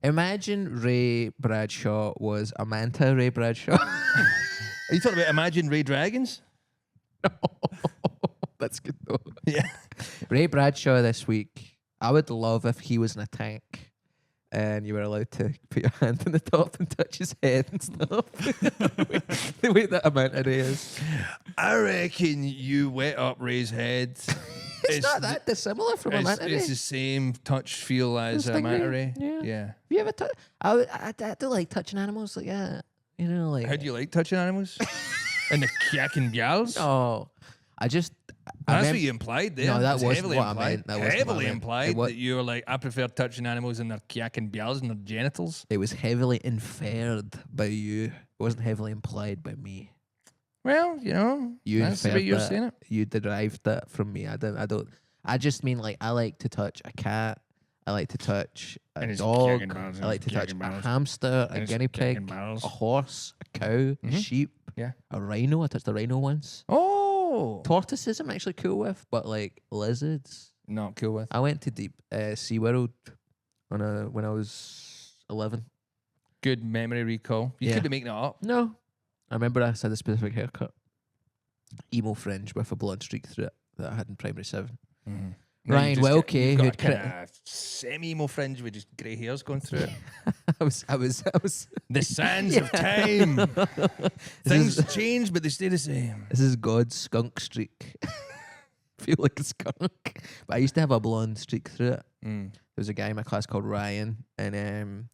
Imagine Ray Bradshaw was a manta Ray Bradshaw. Are you talking about Imagine Ray Dragons? No. That's good though. Yeah. Ray Bradshaw this week. I would love if he was in a tank and you were allowed to put your hand on the top and touch his head and stuff. The way that a manta ray is. I reckon you wet up Ray's head. It's not that dissimilar from a manta ray. It's the same touch feel as a manta ray. Yeah. Have you ever touched? I do like touching animals like that. You know, like. How do you like touching animals? And the kyak and gyals? Oh, That's what you implied there. No, that wasn't heavily what I implied. meant. That wasn't what I Heavily meant. implied that you were like, I prefer touching animals and their kyak and gyals and their genitals. It was heavily inferred by you. It wasn't heavily implied by me. Well, you know, that's the way you're saying it. You derived that from me. I don't. I just mean like I like to touch a cat. I like to touch a dog. I like to touch a hamster, a guinea pig, a horse, a cow, a sheep, a rhino. I touched a rhino once. Oh, tortoises I'm actually cool with, but like lizards, not cool with. I went to Deep SeaWorld when I was 11. Good memory recall. You could be making it up. No, I remember I had a specific haircut, emo fringe with a blonde streak through it that I had in primary 7. Mm-hmm. Ryan Welke, who'd kind of semi-emo fringe with just grey hairs going through it. I was. The sands of time. Things change, but they stay the same. This is God's skunk streak. Feel like a skunk, but I used to have a blonde streak through it. There was a guy in my class called Ryan, and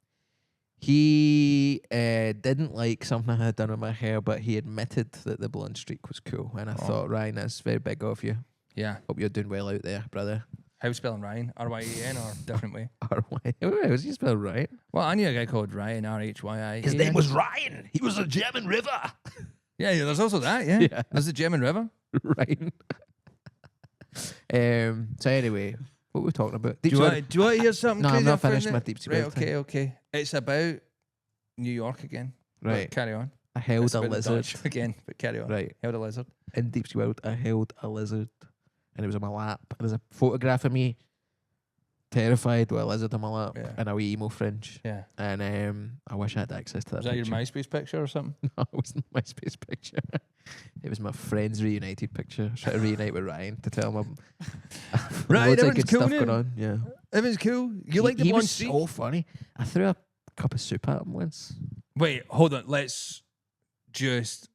he didn't like something I had done with my hair, but he admitted that the blonde streak was cool, and I thought, Ryan, that's very big of you. Yeah. Hope you're doing well out there, brother. How spelling Ryan? R-Y-A-N or different way? R-Y. Oh, was he spelled right? Well, I knew a guy called Ryan, R-H-Y-I. His name was Ryan. He was a German river. Yeah, there's also that, yeah. There's the German river. Ryan. So anyway, what were we talking about? Do you want to hear something? No, crazy? I'm not finished my deep sea. Right, okay. It's about New York again. Right. But carry on. I held a lizard. Again, but carry on. Right. Held a lizard. In Deep Sea World, I held a lizard. And it was on my lap. And there's a photograph of me terrified with a lizard on my lap and a wee emo fringe. Yeah. And I wish I had access to that. Was that your MySpace picture or something? No, it wasn't my MySpace picture. It was my friends reunited picture. Trying to reunite with Ryan to tell him Ryan, loads of good cool, stuff going on. Yeah. Everything's cool. You like the blonde streak? He was so funny. I threw a cup of soup at him once. Wait, hold on. Let's just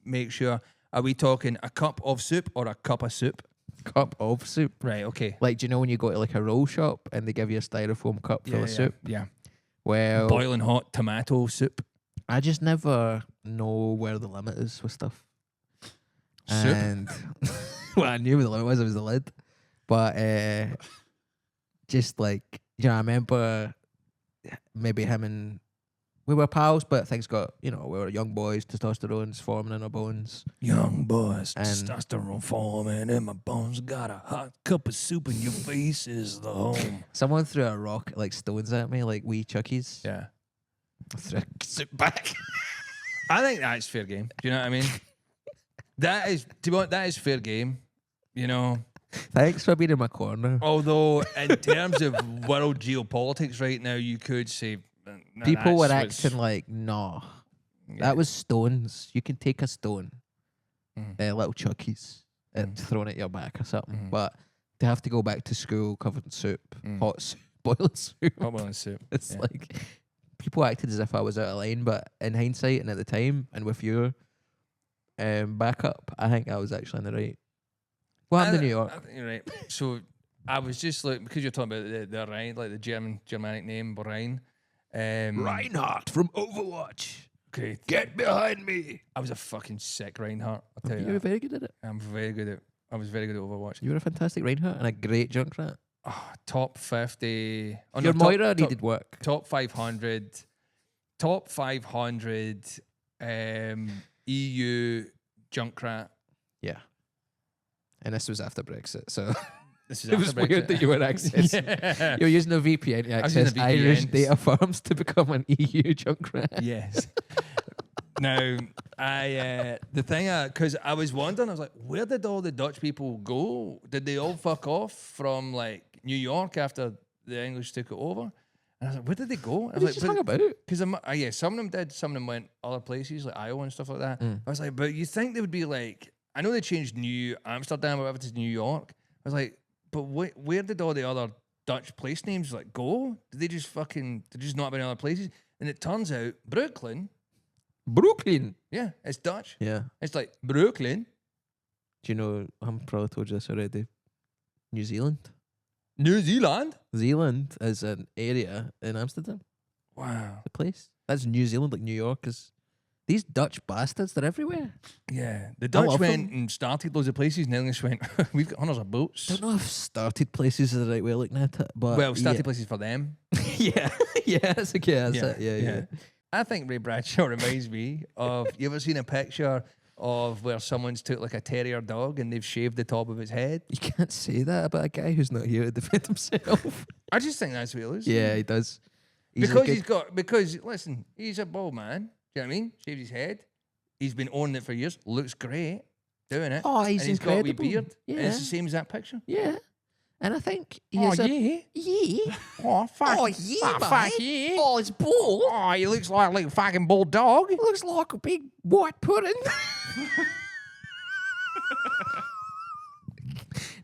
make sure. Are we talking a cup of soup or a cup of soup? Cup of soup. Right, okay. Like, do you know when you go to like a roll shop and they give you a styrofoam cup full of soup? Yeah. Well, boiling hot tomato soup. I just never know where the limit is with stuff. Soup? And well, I knew where the limit was. It was the lid. But just like, you know, I remember maybe him and we were pals, but things got, you know, we were young boys, testosterone's forming in our bones. Young boys, testosterone forming in my bones. Got a hot cup of soup in your face is the home. Someone threw a rock, like stones at me, like wee chuckies. Yeah. I threw a soup back. I think that's fair game. Do you know what I mean? That is fair game. You know. Thanks for being in my corner. Although, in terms of world geopolitics right now, you could say, people were acting like, no, that was stones. You can take a stone, little chuckies, and thrown at your back or something. But to have to go back to school covered in soup, hot soup, boiling soup. Hot boiling soup. It's like people acted as if I was out of line, but in hindsight and at the time and with your backup, I think I was actually in the right. What happened in New York? I think you're right. So I was just like, because you're talking about the Rhine, like the Germanic name, Rhine. Reinhardt from Overwatch. Okay. Get behind me. I was a fucking sick Reinhardt. I'll tell you. You were very good at it. I was very good at Overwatch. You were a fantastic Reinhardt and a great Junkrat. Oh, top 50. Oh, your Moira needed work. Top 500. Top 500 EU Junkrat. Yeah. And this was after Brexit, so it was weird that you were accessing. You were using a VPN to access Irish data farms to become an EU Junkrat. Yes. Now, the thing, because I was wondering, I was like, where did all the Dutch people go? Did they all fuck off from like New York after the English took it over? And I was like, where did they go? I They was just like, hung about. because yeah, some of them did. Some of them went other places like Iowa and stuff like that. Mm. I was like, but you think they would be like? I know they changed New Amsterdam or whatever to New York. I was like, but where did all the other Dutch place names like go? Did they just not have any other places? And it turns out Brooklyn. Brooklyn. Yeah, it's Dutch. Yeah. It's like Brooklyn. Do you know? I'm probably told you this already. New Zealand. New Zealand. Zealand is an area in Amsterdam. Wow. The place. That's New Zealand, like New York is. These Dutch bastards, they're everywhere. Yeah, the Dutch love went them. and started loads of places, and the English went, we've got hundreds of boats. Don't know if started places is the right way of looking at it, but Well, started places for them. yeah, yeah, that's okay. That's it. Yeah. I think Ray Bradshaw reminds me of, you ever seen a picture of where someone's took like a terrier dog and they've shaved the top of its head? You can't say that about a guy who's not here to defend himself. I just think that's what it is. Yeah, he does. Because listen, he's a bald man. Do you know what I mean? Shaved his head. He's been owning it for years. Looks great doing it. Oh, he's and he's incredible. got a wee beard. Yeah. And it's the same as that picture. Yeah, and I think he Oh, is yeah. yeah. Oh, fuck. Oh, yeah, Oh, mate. fuck, yeah. Oh, it's bald. Oh, he looks like a little fucking bald dog. It looks like a big white pudding.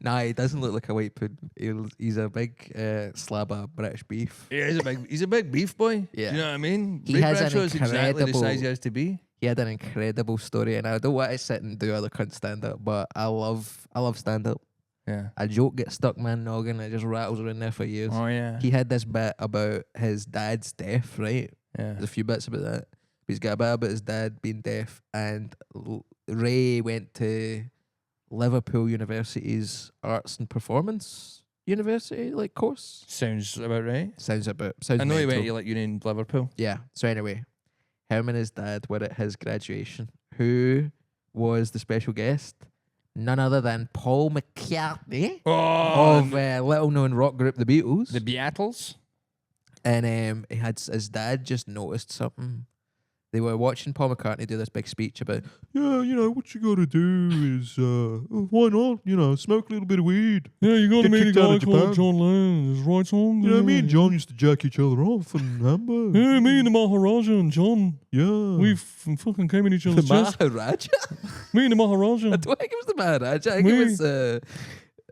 Nah, he doesn't look like a white pudding. He's a big slab of British beef. Yeah, he's a big beef boy. Yeah. Do you know what I mean? He Ray has an Bradshaw is exactly the incredible- size he has to be. He had an incredible story, and I don't want to sit and do other cunt stand up, but I love stand up. Yeah. A joke gets stuck in my noggin, it just rattles around there for years. Oh, yeah. He had this bit about his dad's death, right? Yeah. There's a few bits about that. But he's got a bit about his dad being deaf, and Ray went to Liverpool University's Arts and Performance University, like course. Sounds about right. Sounds I know he went to like uni in Liverpool. Yeah. So anyway, him and his dad were at his graduation. Who was the special guest? None other than Paul McCartney Oh, of little-known rock group The Beatles. the Beatles. And he had his dad just noticed something. They were watching Paul McCartney do this big speech about, yeah, you know, what you got to do is, why not, you know, smoke a little bit of weed. Yeah, you got to Get meet a kicked out guy of called Japan. John Lennon. His right song. You know, me and John used to jack each other off in Hamburg. Yeah, me and the Maharaja and John. Yeah. We fucking came in each The other's chest. Maharaja? Me and the Maharaja. I don't think it was the Maharaja. I think it was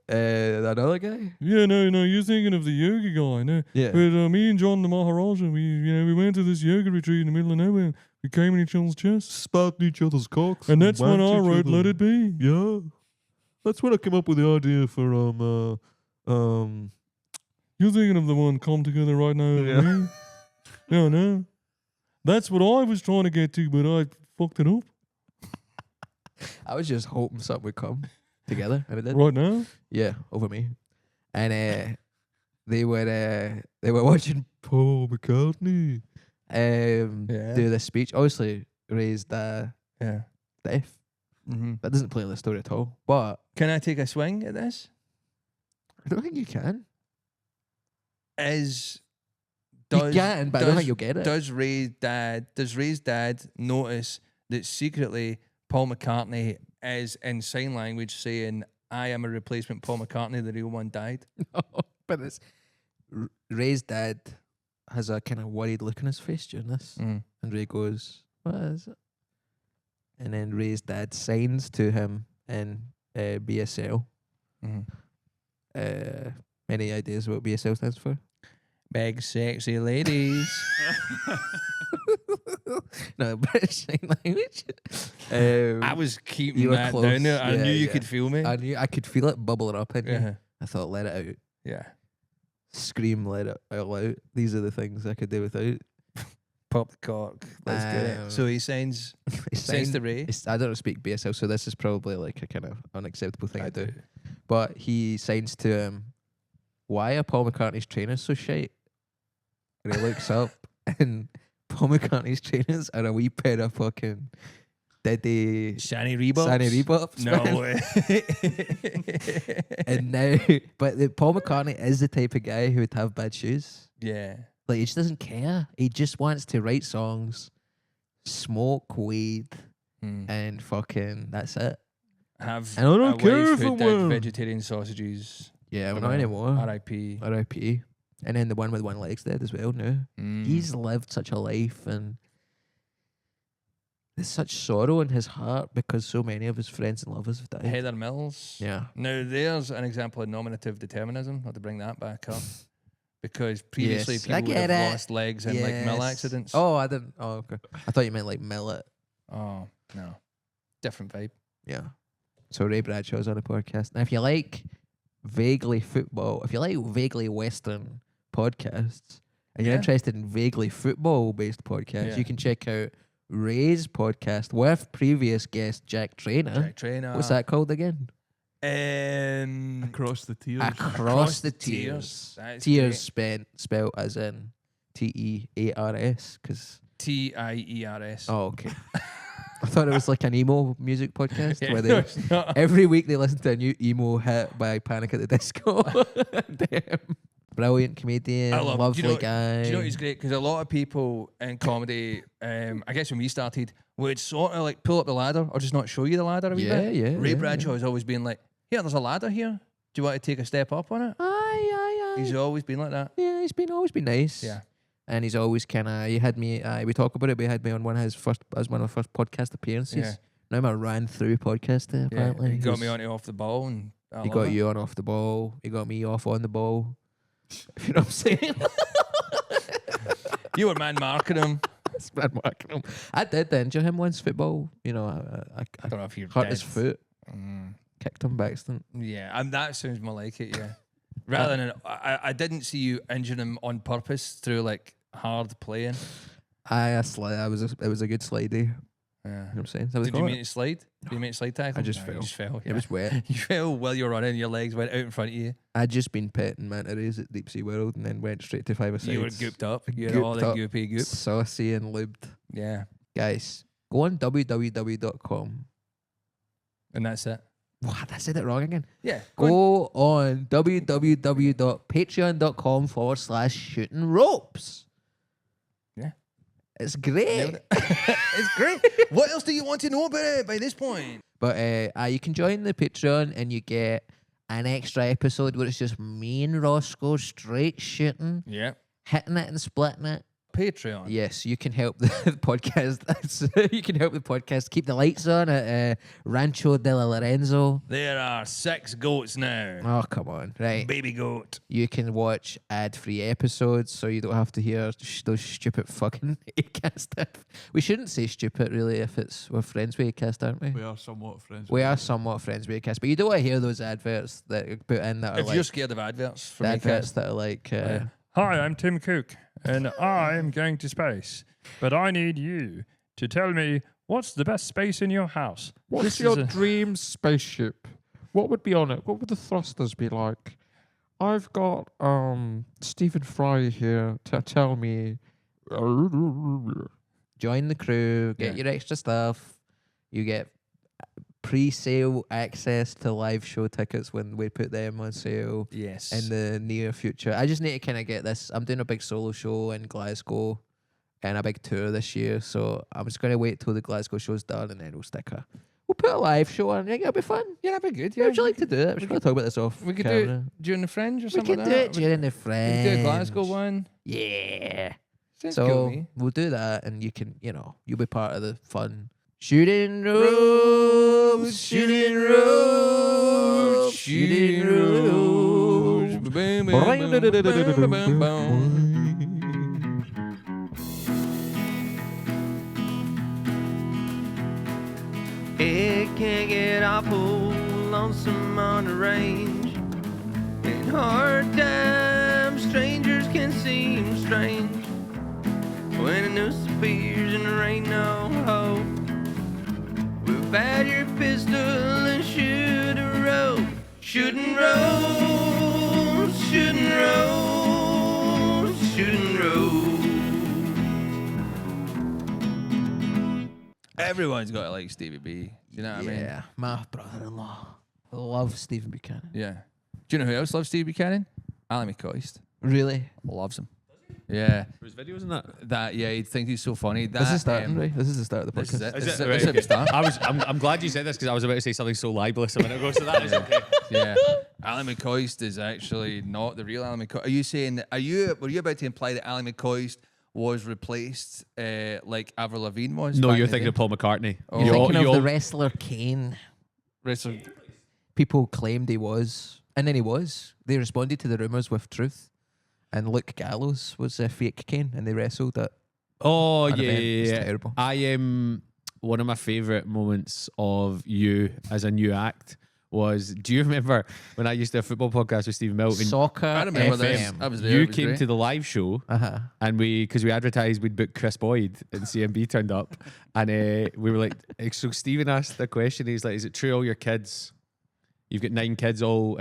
another guy. Yeah, no, you're thinking of the yogi guy. No. Yeah. But me and John the Maharaja, we went to this yoga retreat in the middle of nowhere. We came in each other's chests. Spat each other's cocks. And that's when wanked I each wrote other. Let It Be. Yeah. That's when I came up with the idea for You're thinking of the one Come Together Right Now. Yeah. Me? No. That's what I was trying to get to, but I fucked it up. I was just hoping something would come together, and it did. Right now? Yeah, over me. And they were watching Paul McCartney do this speech. Obviously, raised Yeah. deaf. Mm-hmm. That doesn't play in the story at all. But Can I take a swing at this? I don't think you can. You You can, but I don't think you'll get it. Does Ray's dad notice that secretly Paul McCartney is in sign language saying, I am a replacement Paul McCartney, the real one died? No, but it's Ray's dad has a kind of worried look on his face during this, Mm. and Ray goes, "What is it?" And then Ray's dad signs to him in BSL. Mm-hmm. Any ideas what BSL stands for? Big sexy ladies. No, British Sign Language. I was keeping You were that close. down there. I Yeah, knew you yeah. could feel me. I knew I could feel it bubbling up in you. Yeah. I thought, let it out. Yeah. Scream, let it all out. These are the things I could do without. Pop the cork. Let's get it. So he signs He signs signed- to Ray. I don't speak BSL, so this is probably like a kind of unacceptable thing to do. But he signs to him, why are Paul McCartney's trainers so shite? And he looks up, and Paul McCartney's trainers are a wee pair of fucking Shiny Reeboks. Shiny Reeboks. No man. way. And now, but Paul McCartney is the type of guy who would have bad shoes. Yeah. Like, he just doesn't care. He just wants to write songs, smoke weed, and fucking that's it. Have I don't a care wife if who it did will. vegetarian sausages. Yeah, for not now. anymore. R.I.P. R.I.P. And then the one with one leg's dead as well now. He's lived such a life, and there's such sorrow in his heart because so many of his friends and lovers have died. Heather Mills. Yeah. Now, there's an example of nominative determinism. I'll have to bring that back up. Because previously Yes, I people would get have it. lost legs in like mill accidents. Oh, I didn't. Oh, okay. I thought you meant like millet. Oh, no. Different vibe. Yeah. So Ray Bradshaw's on a podcast. Now, if you like vaguely football, if you like vaguely Western podcasts, and you're Yeah. interested in vaguely football-based podcasts, Yeah. you can check out Ray's podcast with previous guest Jack Trainer. Jack Trainer. What's that called again? Across the Tears. Across the Tears. That is Tears spelled as in Tears, because... Tiers. Oh, okay. I thought it was like an emo music podcast Yeah, where no, they it's not. every week they listen to a new emo hit by Panic at the Disco. Damn. Brilliant comedian, I love him. lovely Do you know- guy. Do you know he's great? Because a lot of people in comedy, I guess when we started, would sort of like pull up the ladder or just not show you the ladder a wee Yeah, bit. yeah, Ray yeah, Bradshaw has always been like, here, there's a ladder here. Do you want to take a step up on it? Aye. He's always been like that. Yeah, he's always been nice. Yeah. And he's always kind of, he had me, we talk about it, but he had me on one of his first podcast appearances. Yeah. Now I'm a ran through podcast there, Yeah. apparently. He got me onto off the ball and He got you on off the ball. He got me off on the ball. You know what I'm saying? You were man marking him. It's bad marking him. I did injure him once, football. You know, I I don't know if you hurt his foot, Mm. kicked him by accident. Yeah, and that sounds more like it. Yeah, rather than I didn't see you injuring him on purpose through like hard playing. It was a good slidey. You know Yeah. what I'm saying? That was Did you mean to slide? Did you mean to slide tackle? I just No, fell. You just fell. It was wet. You fell while you were running. Your legs went out in front of you. I'd just been petting manta rays at Deep Sea World and then went straight to 5-a-sides. You were gooped up. You had all the Gooped up. goopy goop. Saucy and lubed. Yeah, Guys, go on www.com. and that's it. What? I said it wrong again. Yeah. Go on www.patreon.com/shooting ropes. Yeah. It's great. Nailed it. It's great. What else do you want to know about it by this point? But you can join the Patreon and you get an extra episode where it's just me and Rosco straight shooting, Yeah. hitting it and splitting it. Patreon. Yes, you can help the podcast. You can help the podcast keep the lights on at Rancho de la Lorenzo. There are 6 goats now. Oh, come on. Right. Baby goat. You can watch ad-free episodes so you don't have to hear those stupid fucking Acast stuff. We shouldn't say stupid, really, if we're friends with Acast, aren't we? We are somewhat friends. We are somewhat friends with Acast, but you don't want to hear those adverts that are put in that are If like... you're scared of adverts from the adverts Acast, that are like... Hi, I'm Tim Cook, and I'm going to space. But I need you to tell me what's the best space in your house. What's This your is a- dream spaceship? What would be on it? What would the thrusters be like? I've got Stephen Fry here to tell me. Join the crew, get Yeah. your extra stuff. You get pre-sale access to live show tickets when we put them on sale yes. in the near future. I just need to kind of get this. I'm doing a big solo show in Glasgow and a big tour this year, so I'm just going to wait till the Glasgow show's done and then we'll put a live show on. I think it'll be fun. yeah, that'd be good. Yeah, Yeah. would you like to do it? We're going to talk about this off We could camera. do it during the Fringe or We something can like do that. it during the We Fringe. could do a Glasgow one. Yeah. Sounds So cool to me. we'll do that, and you can, you'll be part of the fun. Shooting ropes, shooting ropes, shooting ropes. It can get awful lonesome on the range. In hard times, strangers can seem strange. When a noose appears and there ain't no hope, whip out your pistol and shoot a rope. Shooting ropes, shooting ropes, shooting ropes. Everyone's got to like Stevie B. You know what I mean? Yeah, my brother-in-law. I love Stephen Buchanan. Yeah. Do you know who else loves Stevie Buchanan? Alan McCoist. Really? Loves him. Yeah. His videos and that. That, yeah, he'd think he's so funny. That, This is starting, right? This is the start of the This is podcast. it. Is This it? is Right, this okay. is the start. I'm glad you said this because I was about to say something so libelous a minute ago, so that is okay. Yeah. Alan McCoist is actually not the real Alan McCoist. Are you saying? Were you about to imply that Alan McCoist was replaced like Avril Lavigne was? No, back you're in the thinking day? of Paul McCartney. Oh. You're thinking of You're- the wrestler Kane. Wrestler- People claimed he was, and then he was. They responded to the rumours with truth. And Luke Gallows was a fake Kane, and they wrestled at Oh, an yeah, event. It's yeah, yeah. terrible. I am one of my favourite moments of you as a new act was, do you remember when I used to have a football podcast with Stephen Milton? Soccer I remember this. FM. I was there. You it was came great. to the live show Uh-huh. and because we advertised we'd book Chris Boyd and CMB turned up and we were like, so Stephen asked the question, he's like, is it true all your kids, you've got 9 kids all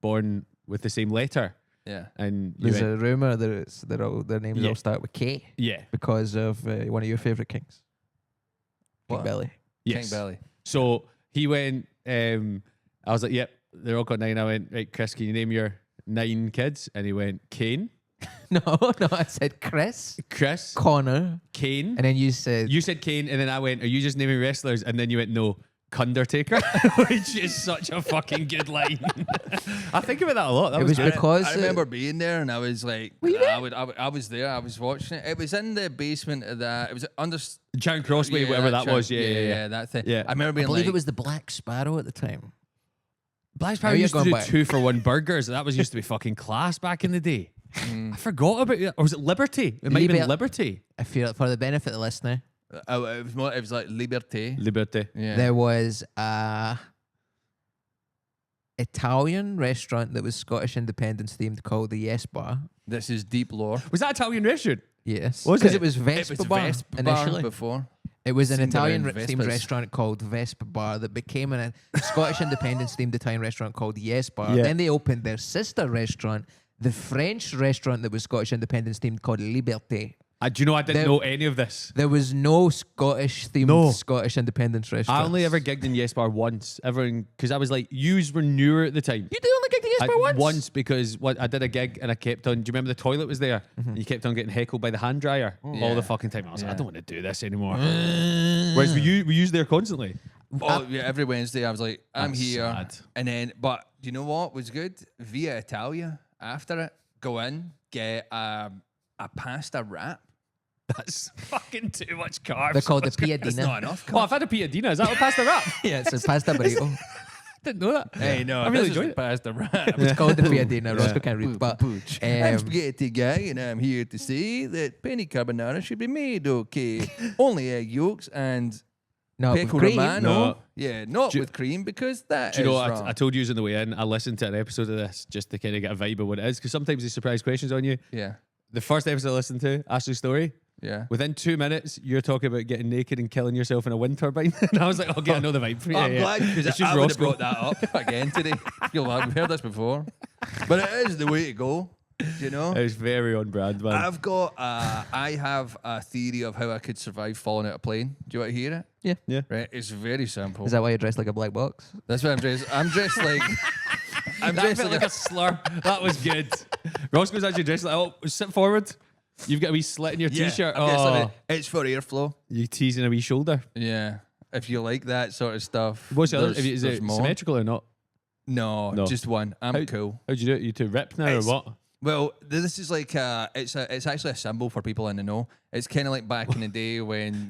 born with the same letter? Yeah. And you There's went, a rumour that their names Yeah. all start with K yeah, because of one of your favourite kings. King What? Belly. yes. King Belly. So he went, I was like, yep, they're all got 9. I went, right, Chris, can you name your 9 kids? And he went, Kane, No, I said Chris, Chris, Connor, Kane. and then you said You said Kane, and then I went, are you just naming wrestlers? And then you went, no, Undertaker, which is such a fucking good line. I think about that a lot. That it was good. because I remember being there, and I was like, I was there. I was watching it. It was in the basement of that. It was under Charing Crossway, whatever that was. Yeah. that thing. Yeah. I remember I being believe like, it was the Black Sparrow at the time. Black Now Sparrow you're used to going do back. 2-for-1 burgers. That was used to be fucking class back in the day. I forgot about it. Or was it Liberty? It might have been Liber- Liberty. I feel for the benefit of the listener, it was like Liberté. Liberty. Yeah. there was a Italian restaurant that was Scottish independence themed called the Yes Bar. This is deep lore. Was that Italian restaurant? Yes, Was because it? it was Vespa Bar Vespa initially. before. It was an Seemed Italian around themed Vespas. restaurant called Vespa Bar that became a Scottish independence themed Italian restaurant called Yes Bar. Yeah. Then they opened their sister restaurant, the French restaurant that was Scottish independence themed called Liberté. Do you know I didn't There- know any of this? There was no Scottish themed No. Scottish independence restaurant. I only ever gigged in Yes Bar once. Because I was like, yous were newer at the time. You did only gig the Yes Bar once? Once because I did a gig and I kept on. Do you remember the toilet was there? And you kept on getting heckled by the hand dryer all Yeah. the fucking time. I was like, I Yeah. don't want to do this anymore. Whereas we use there constantly. Oh yeah, every Wednesday I was like, I'm That's here, sad. and then but do you know what was good? Via Italia after it, go in, get a pasta wrap. That's fucking too much carbs. They're called the That's Piadina. not enough. Oh, I've had a piadina. Is that what pasta wrap? Yeah, it's a pasta burrito. Didn't know that. Hey, no, I really this is enjoyed it. pasta wrap. It's called the Piadina. Rosco can't read, but I'm spaghetti guy, and I'm here to say that penny carbonara should be made okay. Only egg yolks and no, with pickle cream. romano. No. Yeah, not Do you- with cream because that Do you know is what? wrong. I told you on the way in, I listened to an episode of this just to kind of get a vibe of what it is. Because sometimes they surprise questions on you. yeah, The first episode I listened to, Ashley's story, yeah. within 2 minutes, you're talking about getting naked and killing yourself in a wind turbine. And I was like, okay, I know the vibe for you. I'm glad It's because just I would have Rosco. brought that up again today. Feel like we've heard this before, but it is the way to go. Do you know? It was very on brand, man. I have a theory of how I could survive falling out of a plane. Do you want to hear it? Yeah. Yeah. Right. It's very simple. Is that why you're dressed like a black box? That's why I'm dressed. I'm dressed like. I'm That dressed felt like like a slur. That was good. Roscoe's actually dressed like, oh, sit forward. You've got a wee slit in your Yeah, t-shirt. I'm dressed like Oh, that. It's for airflow. you teasing a wee shoulder. Yeah. If you like that sort of stuff. What's the other? there's- Is there's it more. symmetrical or not? No, No. just one. I'm How- cool. How'd you do it? You two ripped now It's- or what? Well, this is like it's actually a symbol for people in the know. It's kind of like back in the day when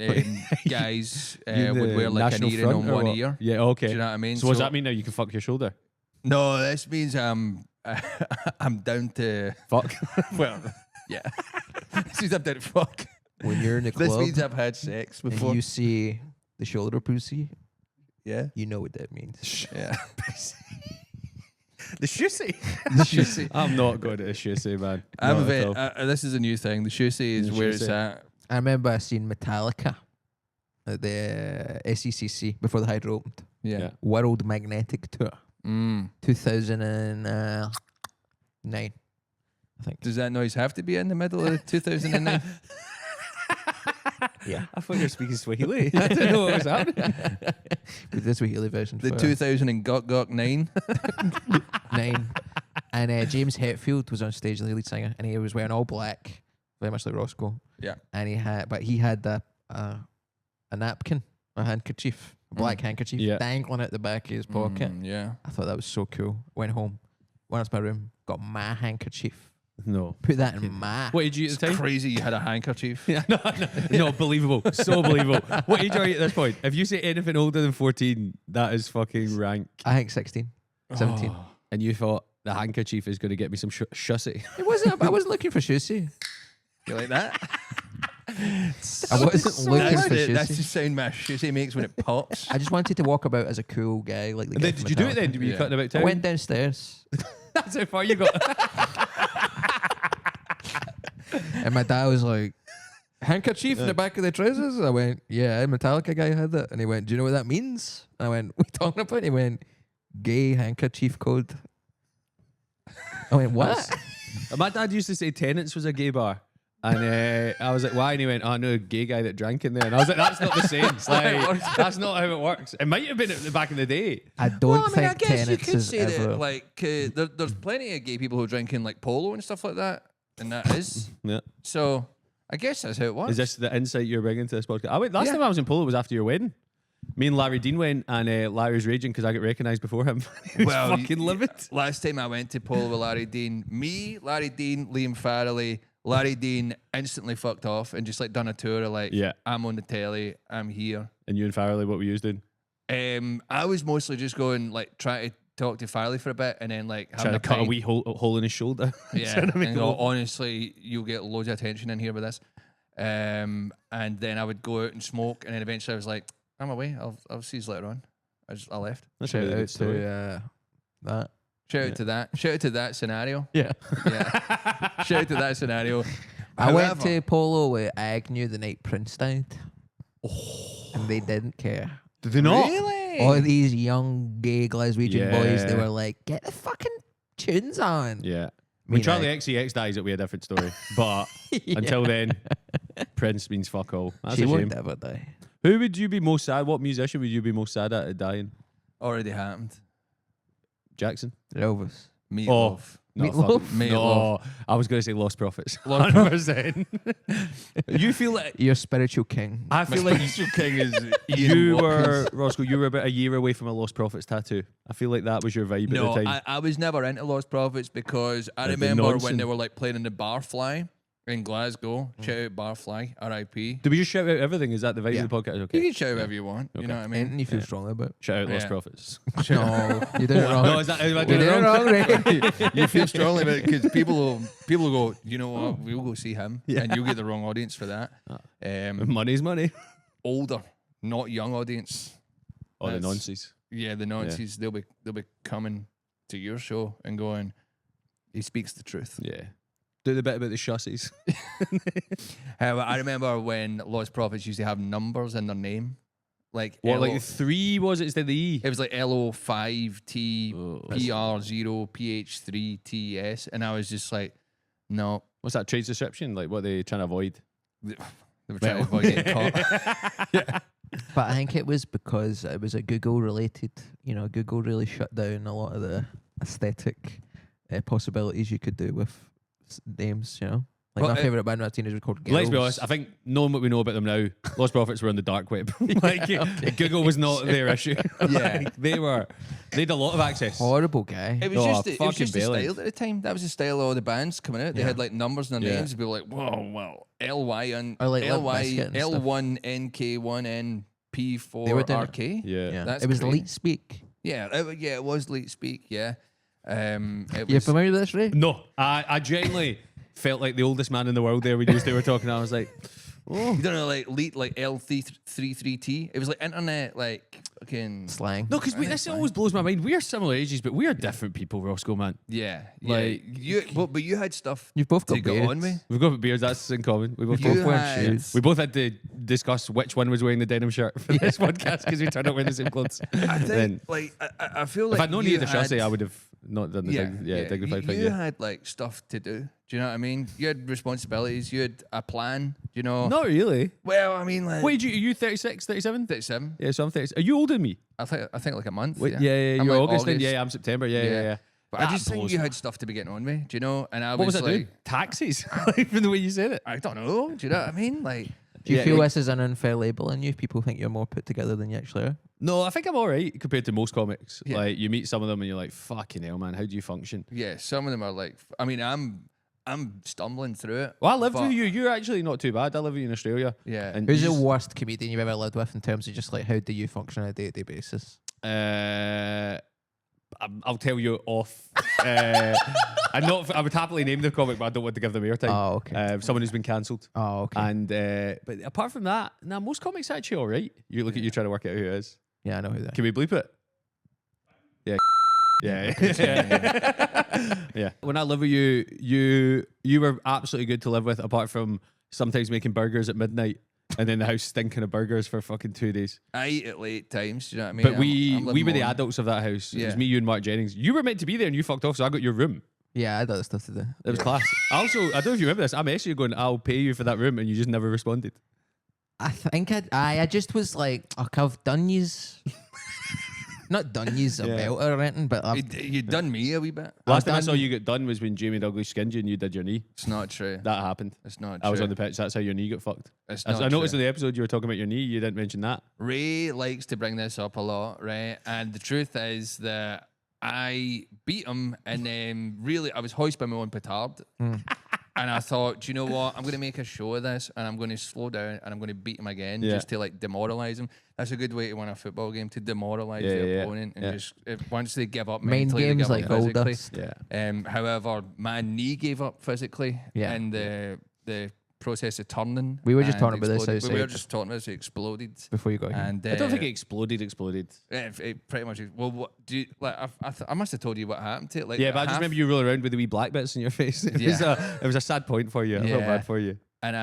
guys You would the wear like an National earring Front on or one what? ear. Yeah, okay. Do you know what I mean? So what does that mean now? You can fuck your shoulder? No, this means I'm down to Fuck. well, yeah. This means I'm down to fuck. When you're in a This club means I've had sex before. and you see the shoulder pussy, Yeah, you know what that means. yeah. The shusey. Shusey. I'm not going to the shusey, man. I'm a Not at bit. all. This is a new thing. The shusey is The where it's shusey. at. I remember seeing Metallica at the SECC before the Hydro opened. Yeah. Yeah. World Magnetic Tour, Mm. 2009, I think. Does that noise have to be in the middle of 2009? Yeah. I thought you were speaking Swahili. I didn't know what was happening. With this Swahili version. The for 2000 and Gok 9. 9. And James Hetfield was on stage, the lead singer, and he was wearing all black, very much like Roscoe. Yeah. And he had a napkin, a handkerchief a black handkerchief Yeah. dangling at the back of his pocket. Yeah. I thought that was so cool. Went home, went up to my room, got my handkerchief, No. put that in my. What age are you at the time? Crazy you had a handkerchief. Yeah, no, believable. So believable. What age are you at this point? If you say anything older than 14, that is fucking rank. I think 16, 17. Oh. And you thought the handkerchief is going to get me some shussy. It wasn't. I wasn't looking for shusy. You like that? I wasn't looking for That's shusy. the sound my shusy makes when it pops. I just wanted to walk about as a cool guy, like the guy Then, from did you do it Metallica. then? Were you Yeah. cutting about I town? went downstairs, That's how far you got. and my dad was like, "Handkerchief in the back of the trousers." I went, "Yeah, Metallica guy had that." And he went, "Do you know what that means?" And I went, "What are you talking about?" And he went, "Gay handkerchief code." I went, "What?" My dad used to say Tenants was a gay bar. And I was like, why? And he went, oh, no, gay guy that drank in there. And I was like, that's not the same. Like, that's not how it works. It might have been at the back in the day. I don't think I guess you Tenets could is say ever. that, like, there's plenty of gay people who drink in like polo and stuff like that, and that is. Yeah. So I guess that's how it works. Is this the insight you're bringing to this podcast? Last Yeah. time I was in Polo was after your wedding. Me and Larry Dean went, and Larry was raging because I got recognised before him. He was fucking livid. Last time I went to polo with Larry Dean, Larry Dean, Liam Farrelly, Larry Dean instantly fucked off and just like done a tour of like, Yeah. I'm on the telly, I'm here. And you and Farrelly, what were you doing? I was mostly just going like trying to talk to Farley for a bit and then like Trying to cut a wee hole in his shoulder. yeah, Trying to make and a go, hole. honestly, you'll get loads of attention in here with this. And then I would go out and smoke, and then eventually I was like, I'm away. I'll see you later on. I left. That's a Shout really good out story. to that. Shout out to that. Shout out to that scenario. Yeah. Yeah. Shout out to that scenario. I went However- to polo with Agnew the night Prince died. And they didn't care. Did they not? Really? All these young gay Glaswegian boys, they Yeah. were like, get the fucking tunes on. Yeah. Me When Charlie neither. XCX dies, it'll be a different story. But until then, Prince means fuck all. That's She a shame. won't ever die. Who would you be most sad? What musician would you be most sad at dying? Already happened. Jackson? Elvis. Meatloaf. No, Meatloaf? fuck- Meatloaf. No, I was going to say Lost Prophets. Lost 100%. You feel like Your spiritual king. I feel like Spiritual king is you Ian were Watkins. Roscoe. You were about a year away from a Lost Prophets tattoo. I feel like that was your vibe No, at the time. I was never into Lost Prophets because I Like the remember when nonsense. they were like playing in the Barfly in Glasgow. Shout out Barfly, R.I.P. Do we just shout out everything? Is that the vibe Yeah. of the podcast? You Okay. can shout whatever you want. You know what I mean? Anything you feel strongly about. Shout out Lost Yeah. Prophets. No, you did it wrong. No, is that? Am I You doing did it it wrong? wrong, Ray. You feel strongly about it because people will go, you know what, we'll go see him, and you'll get the wrong audience for that. Money's money. Older, not young audience. Oh, the That's- nonsense. Yeah, the nonsense. They'll be coming to your show and going, he speaks the truth. Yeah. Do the bit about the chassies. I remember when Lost Prophets used to have numbers in their name, like What, LO like 3 was it instead of the E? it was like LO5T Oh, PR0 PH3TS, and I was just like, no, what's that trade description? Like what they trying to avoid? they were trying to avoid getting caught. But I think it was because it was a Google related. You know, Google really shut down a lot of the aesthetic possibilities you could do with names. You know, like Well, my favorite band when I was a teenager was called Girls. Let's be honest. I think knowing what we know about them now, Lost Prophets were on the dark web. Like Google was not their issue. Yeah. Like, they had a lot of access. Horrible guy. It was Oh, just, it was fucking just the bailing. style at the time. That was the style of all the bands coming out. They Yeah. had like numbers in their Yeah. names, and people were like, whoa, well, LY and Or like Limp LY, Bizkit and stuff. L1NK1NP4 They were doing it. RK. Yeah. Yeah, That's it was great. Leet Speak. Yeah, it was late speak. Yeah, it You was. familiar with this, Ray? No, I genuinely felt like the oldest man in the world there when you were talking. I was like, You don't know, like lead, like L33T. It was like internet, like fucking. Slang. no, because this always blows my mind. We are similar ages, but we are different people, Roscoe, man. Yeah, Like, you, but you had stuff. You've both to got go beards. on me. We've got beards, that's in common. We both You both wear had- shoes. We both had to discuss which one was wearing the denim shirt for this podcast because we turned out wearing the same clothes. I think, Then, like, I feel like if I'd known you you had the had- chassis, I would have not done the dignified thing. You Yeah. had like stuff to do. Do you know what I mean? You had responsibilities. You had a plan. You know. Not really. Well, I mean, like. What age are you 36, 37? 37. Yeah, so I'm 30. Are you older than me? I think like a month. Wait, yeah. I'm you're like August, then? Yeah, I'm September. Yeah. But I That just think blows you my- had stuff to be getting on me. Do you know? And I What was I like, doing? Taxis? Even the way you said it. I don't know. Do you know what I mean? Like, Do you Yeah, feel like- this is an unfair label on you? People think you're more put together than you actually are. No, I think I'm all right compared to most comics. Yeah. Like you meet some of them and you're like, fucking hell, man, how do you function? Yeah, some of them are like. I mean, I'm stumbling through it. Well, I lived but- with you. You're actually not too bad. I live with you in Australia. Yeah. And Who's you the just- worst comedian you've ever lived with in terms of just like how do you function on a day-to-day basis? I'll tell you off. I would happily name the comic, but I don't want to give them airtime. Oh, okay. Someone who's been cancelled. Oh, okay. And but apart from that, nah, most comics are actually all right. You look at you trying to work out who it is. Yeah, I know who that. Can we bleep it? Yeah. Yeah. Yeah. When I lived with you were absolutely good to live with, apart from sometimes making burgers at midnight and then the house stinking of burgers for fucking 2 days. I eat at late times. Do you know what I mean? But I'm we living were the on- adults of that house. It was Yeah. me, you, and Mark Jennings. You were meant to be there and you fucked off, so I got your room. Yeah, I had other stuff to do. It was class. Also, I don't know if you remember this. I messaged you going, I'll pay you for that room, and you just never responded. I think I just was like, I've done yous. Not done yous a Yeah. belt or anything, but I've, You done me a wee bit. Last time I done- saw you get done was when Jamie Douglas skinned you and you did your knee. It's not true. That happened. It's not true. I was on the pitch. That's how your knee got fucked. It's As not I noticed true. in the episode you were talking about your knee. You didn't mention that. Ray likes to bring this up a lot, right? And the truth is that I beat him, and then really I was hoisted by my own petard. And I thought, do you know what? I'm going to make a show of this, and I'm going to slow down, and I'm going to beat him again, Yeah. just to like demoralize him. That's a good way to win a football game, to demoralize Yeah, the yeah, opponent, and yeah. just once they give up mind mentally, they games give like up gold physically. dust. Yeah. However, my knee gave up physically, Yeah. and the process of turning. We were just and talking about this exploded. We were outside. just talking about this. It exploded. Before you got here. And I don't think it exploded. it pretty much. Well, what do you like? I must have told you what happened to it. Like, Yeah, but I just half- remember you roll around with the wee black bits in your face. It was a sad point for you. I felt Yeah. bad for you. And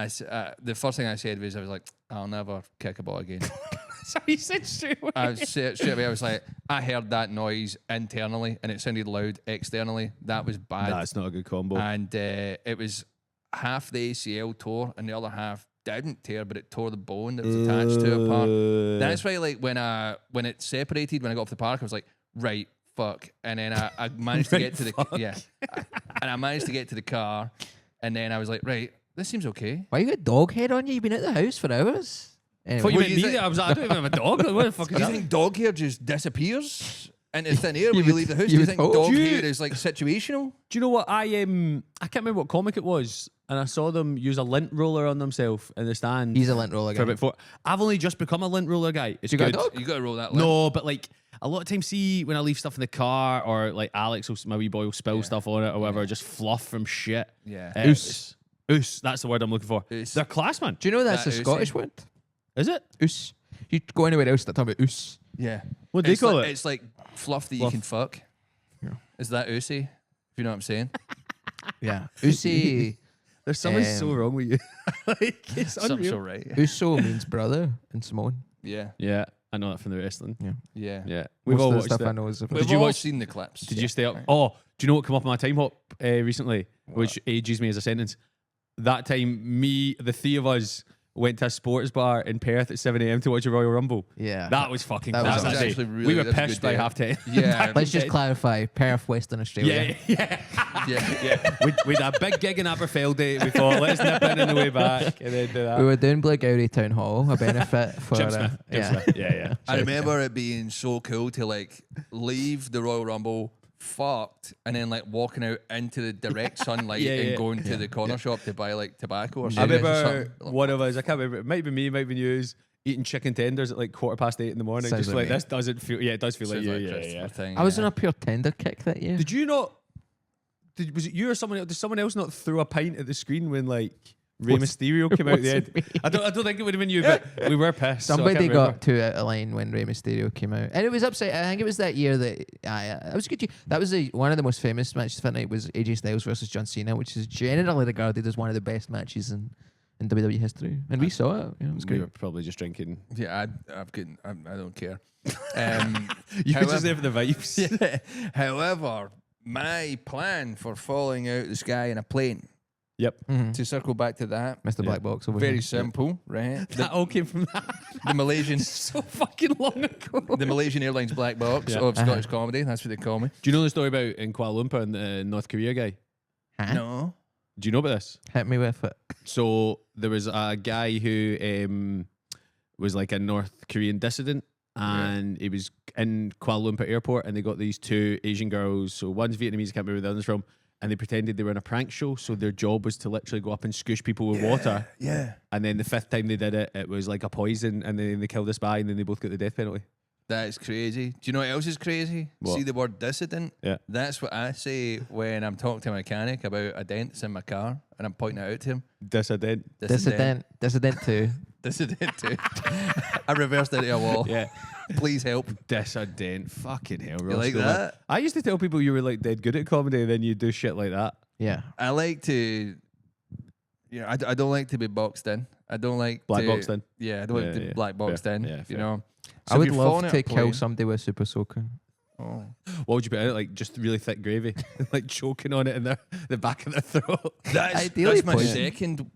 the first thing I said was, I was like, I'll never kick a ball again. So you said straight away. I said straight away. I was like, I heard that noise internally, and it sounded loud externally. That was bad. That's not a good combo. And it was half the ACL tore, and the other half didn't tear, but it tore the bone that was attached to it apart. That's why, like, when it separated, when I got off the park, I was like, right, fuck. And then I managed to get to the and I managed to get to the car, and then I was like, right, this seems okay. Why you got dog head on you? You've been out the house for hours. Anyway, Thought you What meant do me you think? there. I was like, I don't even have a dog. Like, what the fuck Do is you that? think dog hair just disappears into thin air when You you leave the house? you Do you would think hope. dog Do you- hair is like situational? Do you know what I can't remember what comic it was, and I saw them use a lint roller on themselves in the stand. he's a lint roller for guy. about 4. I've only just become a lint roller guy. It's You got a good. dog? You got to roll that. Limp. No, but like a lot of times, see when I leave stuff in the car, or like Alex, my wee boy, will spill stuff on it or whatever, just fluff from shit. Yeah. Oos. Oos. That's the word I'm looking for. Oos. They're class, man. Do you know that's That a oosy. Scottish word? Is it? Oos. You go anywhere else that talk about oos. Yeah. What do they It's call like, it? It's like fluff that you Fluff. can fuck. Yeah. Is that oozy? If you know what I'm saying. Yeah. Oosy. There's something so wrong with you. Like it's Something's unreal. all right. Uso means brother in Samoan. Yeah. Yeah, I know that from the wrestling. Yeah. Yeah, we've Most all of the watched stuff it. I know is We've you all watch- seen the clips. Did you stay up? Oh, do you know what came up on my time hop recently, which ages me as a sentence? That time, the three of us went to a sports bar in Perth at 7 a.m. to watch a Royal Rumble. Yeah. That was fucking That class. was that day. actually really- we were that's a pissed good by day. half 10. Yeah. Let's just clarify. Perth, Western Australia. Yeah, Yeah. we had a big gig in Aberfeldy. We thought, let's nip in on the way back and then do that. We were doing Blackgowrie Town Hall, a benefit for Jim Smith. Jim Smith. Yeah. I remember it being so cool to like leave the Royal Rumble fucked and then like walking out into the direct sunlight Yeah, yeah. and going to the corner shop to buy like tobacco or I something. remember one of us, I can't remember, it might be me, it might be you, eating chicken tenders at like 8:15 in the morning. Sounds just like like me. this doesn't feel, yeah, it does feel like Sounds you. like Yeah, Christopher yeah. thing, I was yeah. on a pure tender kick that year. Did you not? Was it you or someone else? Did someone else not throw a pint at the screen when like Rey Mysterio came out at the end? wasn't me. I don't think it would have been you, but we were pissed. so I Somebody can't remember. got too out of line when Rey Mysterio came out, and it was upset. I think it was that year that it was a good year. That was one of the most famous matches of that night was AJ Styles versus John Cena, which is generally regarded as one of the best matches in WWE history, and we saw it. Yeah, it was We great. were probably just drinking. Yeah, I don't care. You were just However- there for the vibes. Yeah. However, my plan for falling out the sky in a plane, Yep. Mhm. to circle back to that, Mr. Black Box over very here. simple, right? That all came from that. The Malaysian So fucking long ago. the Malaysian Airlines black box Yeah. of Scottish comedy. That's what they call me. Do you know the story about in Kuala Lumpur and the North Korea guy? Huh? No. Do you know about this? Hit me with it. So there was a guy who was like a North Korean dissident, and he was in Kuala Lumpur airport, and they got these 2 Asian girls. So one's Vietnamese, I can't remember where the other's from, and they pretended they were in a prank show. So their job was to literally go up and squish people with water. Yeah. And then the 5th time they did it, it was like a poison, and then they killed a spy, and then they both got the death penalty. That is crazy. Do you know what else is crazy? What? See the word dissident? Yeah. That's what I say when I'm talking to a mechanic about a dent that's in my car and I'm pointing it out to him. Dissident. Dissident too. Dissident too. I reversed into a wall. Yeah. Please help. Dissident. Fucking hell, You like Rosco, man. that? I used to tell people you were like dead good at comedy, and then you do shit like that. Yeah. I like to, I don't like to be boxed in. I don't like Black to, boxed in. Yeah, I don't like Yeah, to be yeah. black boxed Fair. in. Yeah, You fair. know. I So would if you're love falling to out a kill plane- somebody with Super Soaker. Oh. What would you put in it? Like just really thick gravy, like choking on it in the back of their throat. Ideally That's my poison. second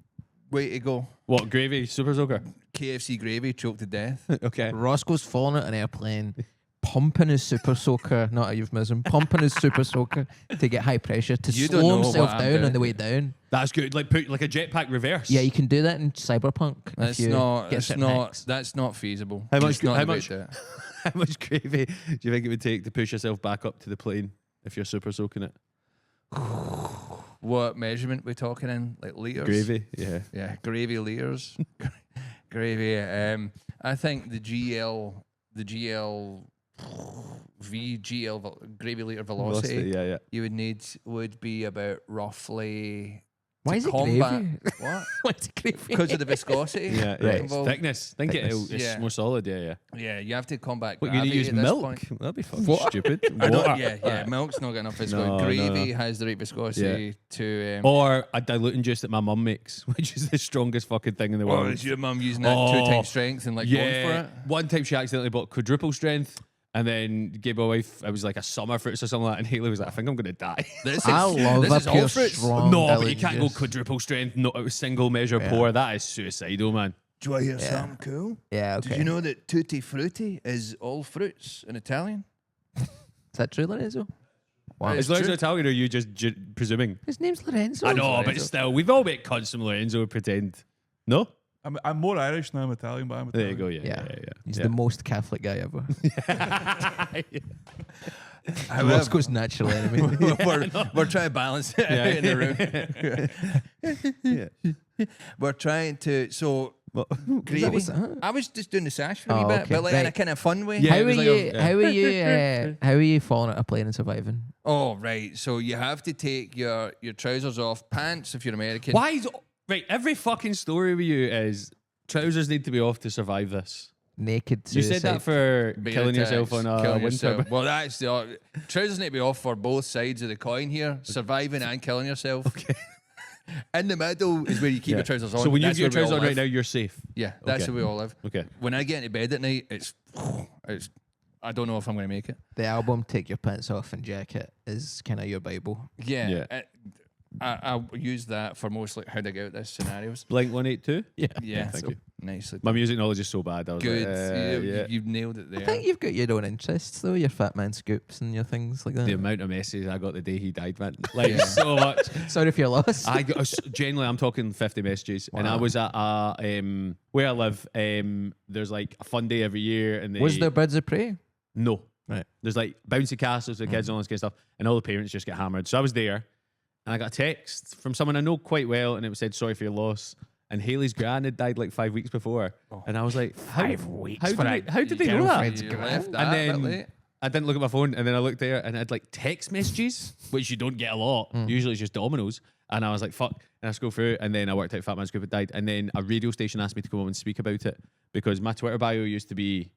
way to go. What gravy? Super soaker. KFC gravy choked to death. Okay. Roscoe's falling out an airplane, pumping his Super Soaker, not a euphemism, pumping his Super Soaker to get high pressure to You don't slow know himself what I'm down on doing. the way down. That's good. Like put like a jetpack reverse. Yeah, you can do that in Cyberpunk. if That's you not. get That's certain not. hacks. That's not feasible. How much- It's not how the way much- to do it. How much gravy do you think it would take to push yourself back up to the plane if you're super soaking it? What measurement we talking in? Like liters? Gravy. Yeah. Yeah, gravy liters. Gravy. I think the GL gravy liter velocity Yeah, yeah. you would need would be about roughly. Why to is it combat- gravy? What? Why is it gravy? Because of the viscosity. Yeah, yeah. Right. involved. Thickness. Think Thickness. it's Yeah. more solid. Yeah, yeah. Yeah, you have to combat What, you need gravity to use at this milk? point. That'd be fucking What? stupid. I don't, Water. yeah, milk's not got enough viscosity. No, Gravy no. has the right viscosity to. Or a diluting juice that my mum makes, which is the strongest fucking thing in the world. is your mum using that Oh, 2 times strength and like going for Yeah. it? One time she accidentally bought quadruple strength and then gave my wife, it was like a summer fruits or something like that. And Haley was like, I think I'm going to die. This I love this a is pure all fruits. strong. No, but you diluted can't go juice. quadruple strength, not a single measure Yeah. pour. That is suicidal, man. Do I hear Yeah. something cool? Yeah, okay. Did you know that tutti frutti is all fruits in Italian? Is that true, Lorenzo? Wow. It's Is Lorenzo true. Italian or are you just presuming? His name's Lorenzo. I know, but Lorenzo. still, we've all met cunts from Lorenzo who pretend. No? I'm more Irish than I'm Italian, but I'm There Italian. you go, yeah. Yeah. Yeah, yeah. He's yeah. the most Catholic guy ever. However, Roscoe's natural enemy. we're trying to balance it out in the room. We're trying to. So, gravy. was- I was just doing the sash for a Oh, wee bit, okay, but like in a right. kind of fun way. Yeah, how it are was like you? a- How are you falling out a plane and surviving? Oh, right. So you have to take your trousers off, pants if you're American. Why is right? Every fucking story with you is trousers need to be off to survive this. Naked You suicide. said that for Being killing attacked, yourself on a killing wind yourself. turbine. Well, that's the trousers need to be off for both sides of the coin here, surviving and killing yourself. Okay. In the middle is where you keep Yeah. your trousers on. So when you have That's your where we all trousers on right live. now, you're safe. Yeah, that's Okay. where we all live. Okay. When I get into bed at night, it's I don't know if I'm going to make it. the album "Take Your Pants Off and Jacket" is kind of your bible. Yeah. Yeah. I use that for most like how to get out this scenarios. Blink 182. Yeah. Yeah. Thank so you. nicely. My music knowledge is so bad. I was Good. like, yeah. You've nailed it there. I think you've got your own interests though. Your Fat Man scoops and your things like that. The amount of messages I got the day he died, man. Like Yeah. so much. Sorry if you're lost. I got generally I'm talking 50 messages, and I Wow. was at a where I live. There's like a fun day every year, and Was there Birds of Prey? no Right. There's like bouncy castles for kids and all this kind of stuff, and all the parents just get hammered. So I was there, and I got a text from someone I know quite well, and it said sorry for your loss. And Haley's gran had died like 5 weeks before, and I was like, 5 weeks How for did they know that? You left that And a bit then late. I didn't look at my phone, and then I looked there, and I had like text messages, which you don't get a lot. Usually it's just Dominoes. And I was like, fuck. And I scrolled through, and then I worked out Fat Man's Group had died. And then a radio station asked me to come on and speak about it because my Twitter bio used to be,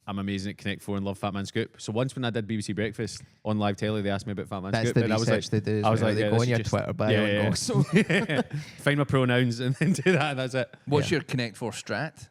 I'm amazing at Connect 4 and love Fat Man Scoop. So once when I did BBC Breakfast on live telly, they asked me about Fat Man That's Scoop. the and I was research like, they do. I was like, they yeah, go this on is your just- Twitter bio yeah, and yeah. go. So find my pronouns and then do that. That's it. What's your Connect 4 strat?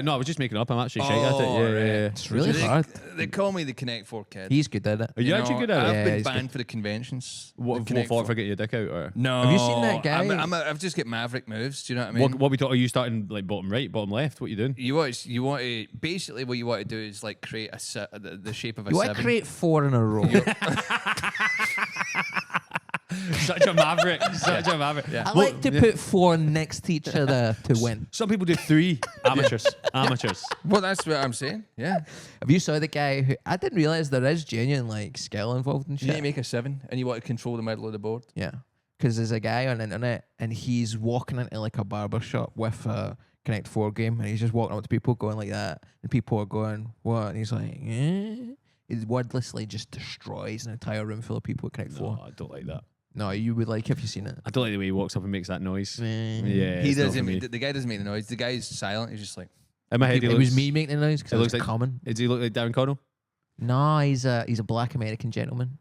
No, I was just making it up. I'm actually shite at it. Oh, Yeah, right. yeah, yeah. it's really They- hard. They call me the Connect 4 kid. He's good at it. Are you actually good at I've it? Yeah, been he's banned for the conventions. What, The what Connect for 4. for getting your dick out? Or No. Have you seen that guy? I've just got maverick moves. Do you know what I mean? what we talk? Are you starting like bottom right, bottom left? What are you doing? You want to basically what you want to do is like create the shape of a You want to seven. create 4 in a row. Such a maverick. Such a maverick. Yeah. I like to put 4 next to each other to win. Some people do 3. Amateurs. Amateurs. Well, that's what I'm saying. Yeah. Have you saw the guy who I didn't realize there is genuine like skill involved in You need to shit? make a 7 and you want to control the middle of the board. Yeah, because there's a guy on the internet and he's walking into like a barber shop with a Connect 4 game and he's just walking up to people going like that and people are going, what? And he's like, eh? He wordlessly just destroys an entire room full of people at Connect 4. No, I don't like that. No, you would like if you seen it. I don't like the way he walks up and makes that noise. Eh. Yeah, He it's not doesn't. for me. The guy doesn't make the noise. The guy's silent. He's just like, In my head, he It looks, was me making the noise it because it looks was like- common. Does he look like Darren Connell? No, he's a black American gentleman.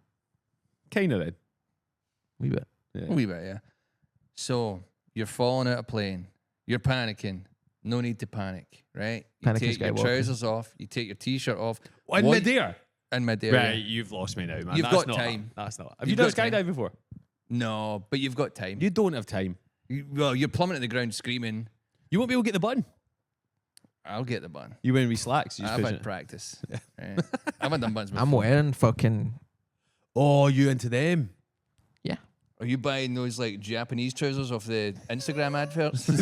Kind of then. Wee bit. Yeah. a wee bit, yeah. So you're falling out of plane. You're panicking. No need to panic, right? You Panic is take your Skywalker. trousers off. You take your t-shirt off. In What- midair? In midair. Right, you've lost me now, man. You've That's got not time. That's not. Have you You've done got time. skydive before? No, but you've got time. You don't have time. Well, you're plummeting to the ground screaming. You won't be able to get the button. I'll get the bun. You wearing wee slacks. You just I've push had it. practice. Right. I haven't done buns before. I'm wearing fucking. Oh, you into them? Are you buying those like Japanese trousers off the Instagram adverts? These